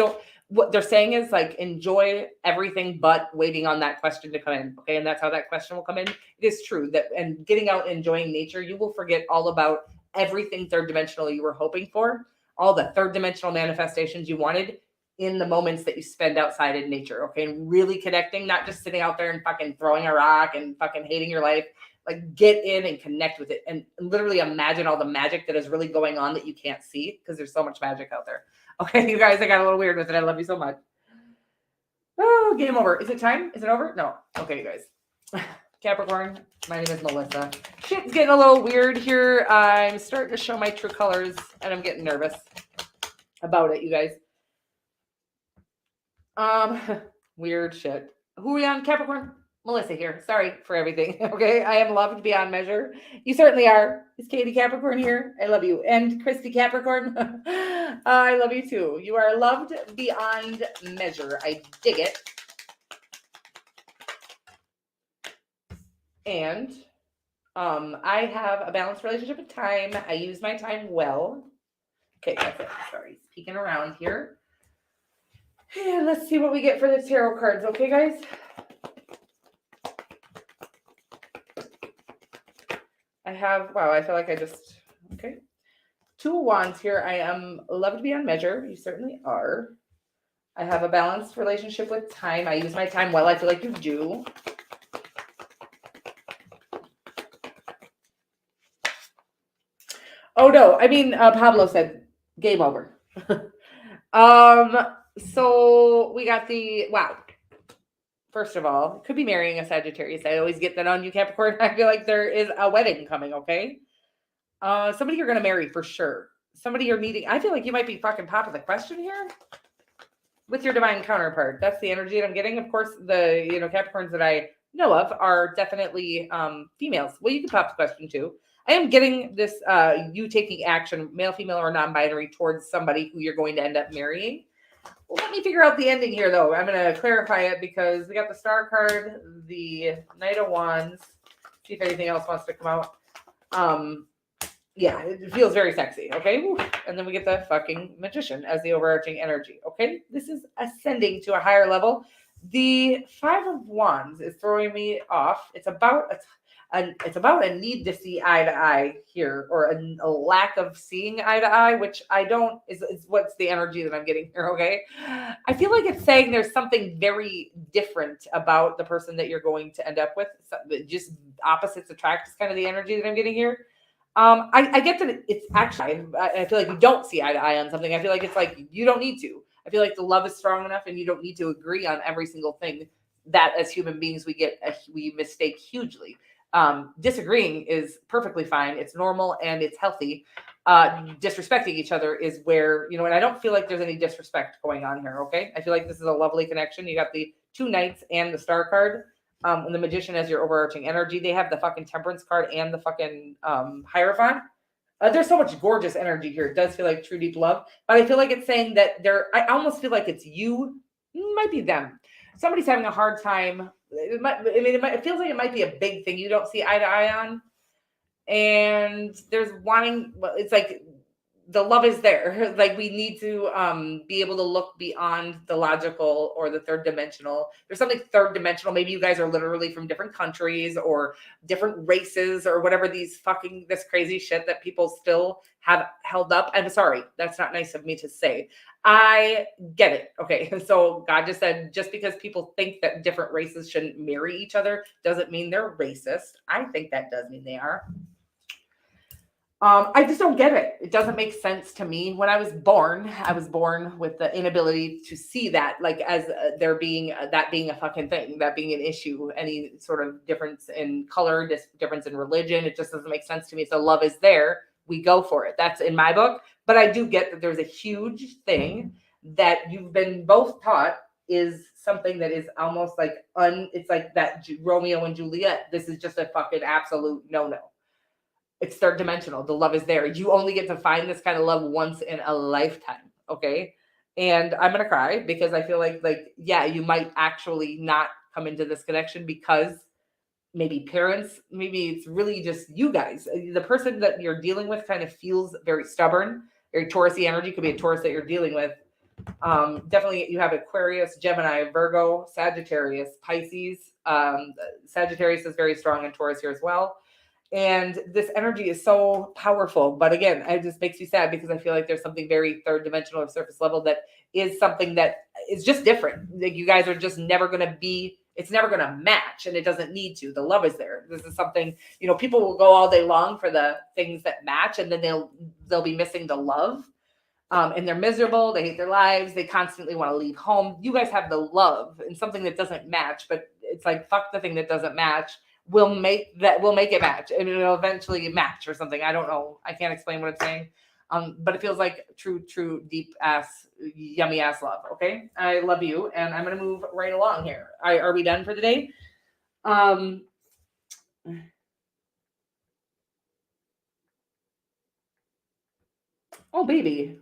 what they're saying is like, enjoy everything, but waiting on that question to come in. Okay. And that's how that question will come in. It is true that, and getting out and enjoying nature, you will forget all about everything third dimensional you were hoping for, all the third dimensional manifestations you wanted in the moments that you spend outside in nature. Okay. And really connecting, not just sitting out there and fucking throwing a rock and fucking hating your life. Like, get in and connect with it and literally imagine all the magic that is really going on that you can't see, because there's so much magic out there. Okay, you guys, I got a little weird with it. I love you so much. Oh, game over. Is it time? Is it over? No. Okay, you guys. Capricorn, my name is Melissa. Shit's getting a little weird here. I'm starting to show my true colors, and I'm getting nervous about it, you guys. Weird shit. Who are we on, Capricorn? Melissa here. Sorry for everything. Okay. I am loved beyond measure. You certainly are. Is Katie Capricorn here? I love you. And Christy Capricorn. I love you too. You are loved beyond measure. I dig it. And I have a balanced relationship with time. I use my time well. Okay, that's it. Sorry, peeking around here. And let's see what we get for the tarot cards. Okay, guys. I feel like okay. Two of Wands here. I am loved beyond measure. You certainly are. I have a balanced relationship with time. I use my time well. I feel like you do. Oh, no. I mean, Pablo said game over. So we got wow. First of all, could be marrying a Sagittarius. I always get that on you, Capricorn. I feel like there is a wedding coming, okay? Somebody you're going to marry for sure. Somebody you're meeting. I feel like you might be fucking popping the question here with your divine counterpart. That's the energy that I'm getting. Of course, the Capricorns that I know of are definitely females. Well, you can pop the question too. I am getting this you taking action, male, female, or non-binary, towards somebody who you're going to end up marrying. Well, let me figure out the ending here, though. I'm going to clarify it because we got the Star card, the Knight of Wands. See if anything else wants to come out. Yeah, it feels very sexy. Okay. And then we get the fucking Magician as the overarching energy. Okay. This is ascending to a higher level. The Five of Wands is throwing me off. It's about a need to see eye to eye here, or a lack of seeing eye to eye, which I don't is what's the energy that I'm getting here. Okay, I feel like it's saying there's something very different about the person that you're going to end up with. Just opposites attract is kind of the energy that I'm getting here. I get that it's actually, I feel like you don't see eye to eye on something. I feel like it's like you don't need to. I feel like the love is strong enough and you don't need to agree on every single thing that as human beings we mistake hugely. Disagreeing is perfectly fine. It's normal and it's healthy. Disrespecting each other is where, and I don't feel like there's any disrespect going on here. Okay. I feel like this is a lovely connection. You got the two knights and the star card. And the magician as your overarching energy. They have the fucking temperance card and the fucking Hierophant. There's so much gorgeous energy here. It does feel like true deep love, but I feel like it's saying that I almost feel like it's you, might be them. Somebody's having a hard time. It feels like it might be a big thing you don't see eye to eye on. And there's wanting, it's like the love is there. Like we need to be able to look beyond the logical or the third dimensional. There's something third dimensional. Maybe you guys are literally from different countries or different races or whatever this crazy shit that people still have held up. I'm sorry. That's not nice of me to say. I get it. Okay. So God just said, just because people think that different races shouldn't marry each other doesn't mean they're racist. I think that does mean they are. I just don't get it. It doesn't make sense to me. When I was born with the inability to see that, like as there being that being a fucking thing, that being an issue, any sort of difference in color, difference in religion. It just doesn't make sense to me. So love is there. We go for it. That's in my book. But I do get that there's a huge thing that you've been both taught is something that is almost like it's like that Romeo and Juliet. This is just a fucking absolute no-no. It's third dimensional. The love is there. You only get to find this kind of love once in a lifetime. Okay. And I'm going to cry because I feel like, yeah, you might actually not come into this connection because maybe parents, maybe it's really just you guys. The person that you're dealing with kind of feels very stubborn, very Taurus-y energy. Could be a Taurus that you're dealing with. Definitely you have Aquarius, Gemini, Virgo, Sagittarius, Pisces. Sagittarius is very strong in Taurus here as well. And this energy is so powerful. But again, it just makes me sad because I feel like there's something very third dimensional or surface level that is something that is just different. Like you guys are just never going to be, it's never going to match and it doesn't need to. The love is there. This is something, people will go all day long for the things that match and then they'll be missing the love. And they're miserable. They hate their lives. They constantly want to leave home. You guys have the love and something that doesn't match, but it's like, fuck the thing that doesn't match. We'll make it match and it'll eventually match or something. I don't know. I can't explain what I'm saying. But it feels like true, deep ass, yummy ass love. Okay. I love you. And I'm going to move right along here. Are we done for the day? Oh, baby.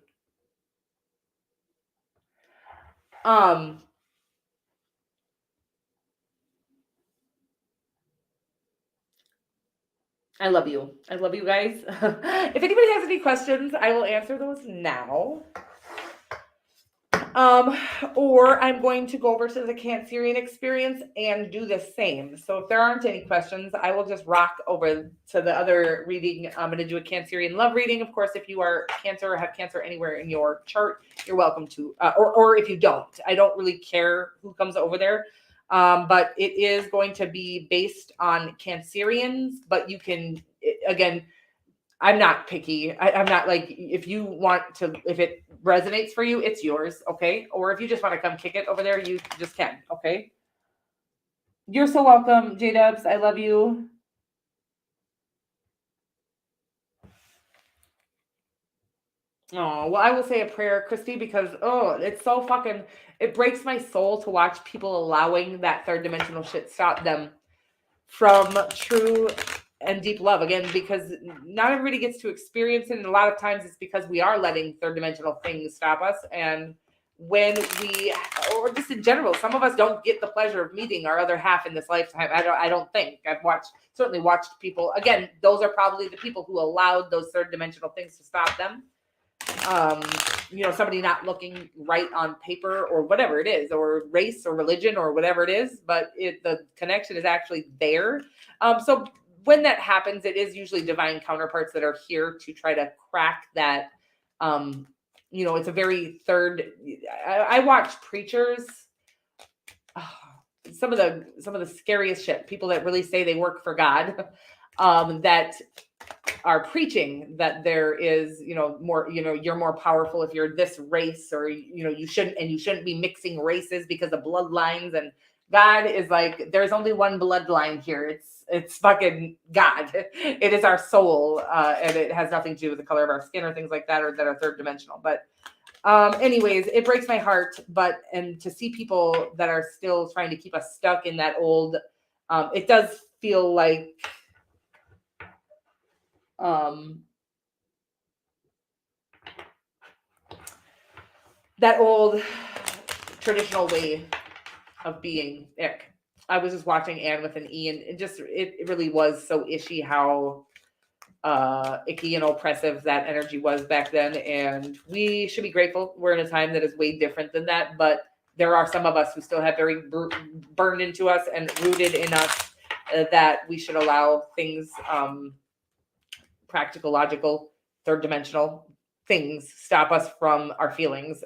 I love you. I love you guys. If anybody has any questions, I will answer those now. Or I'm going to go over to the Cancerian experience and do the same. So if there aren't any questions, I will just rock over to the other reading. I'm going to do a Cancerian love reading. Of course, if you are Cancer or have Cancer anywhere in your chart, you're welcome to, or if you don't, I don't really care who comes over there. But it is going to be based on Cancerians, but you can, again, I'm not picky. I'm not like, if you want to, if it resonates for you, it's yours. Okay. Or if you just want to come kick it over there, you just can. Okay. You're so welcome, J-Dubs. I love you. Oh, well, I will say a prayer, Christy, because, it's so fucking, it breaks my soul to watch people allowing that third dimensional shit stop them from true and deep love. Again, because not everybody gets to experience it. And a lot of times it's because we are letting third dimensional things stop us. And when we, or just in general, some of us don't get the pleasure of meeting our other half in this lifetime. I don't think. I've certainly watched people, again, those are probably the people who allowed those third dimensional things to stop them. somebody not looking right on paper or whatever it is, or race or religion or whatever it is, but the connection is actually there. So when that happens, it is usually divine counterparts that are here to try to crack that. It's a very I watch preachers. Some of the scariest shit, people that really say they work for God, that are preaching that there is, more, you're more powerful if you're this race, or, you shouldn't be mixing races because of bloodlines. And God is like, there's only one bloodline here. It's fucking God. It is our soul. And it has nothing to do with the color of our skin or things like that, or that are third dimensional. But anyways, it breaks my heart, and to see people that are still trying to keep us stuck in that old, it does feel like, that old traditional way of being ick. I was just watching Anne with an E, and it really was so ishy how icky and oppressive that energy was back then. And we should be grateful we're in a time that is way different than that. But there are some of us who still have very burned into us and rooted in us, that we should allow things, practical, logical, third dimensional things stop us from our feelings.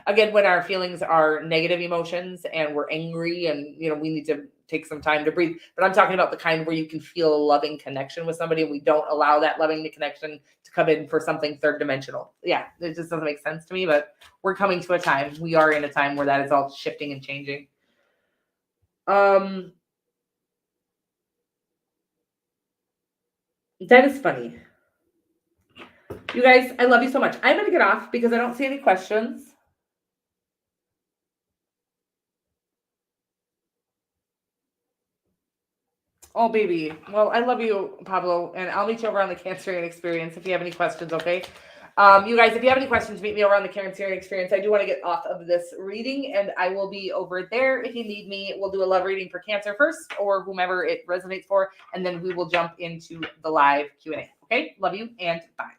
Again, when our feelings are negative emotions and we're angry, and we need to take some time to breathe. But I'm talking about the kind where you can feel a loving connection with somebody, and we don't allow that loving connection to come in for something third dimensional. Yeah, it just doesn't make sense to me. But we're coming to a time. We are in a time where that is all shifting and changing. That is funny. You guys, I love you so much. I'm going to get off because I don't see any questions. Oh, baby. Well, I love you, Pablo, and I'll meet you over on the Cancerian Experience if you have any questions, okay? You guys, if you have any questions, meet me over on the Cancerian Experience. I do want to get off of this reading, and I will be over there if you need me. We'll do a love reading for Cancer first, or whomever it resonates for, and then we will jump into the live Q&A, okay? Love you, and bye.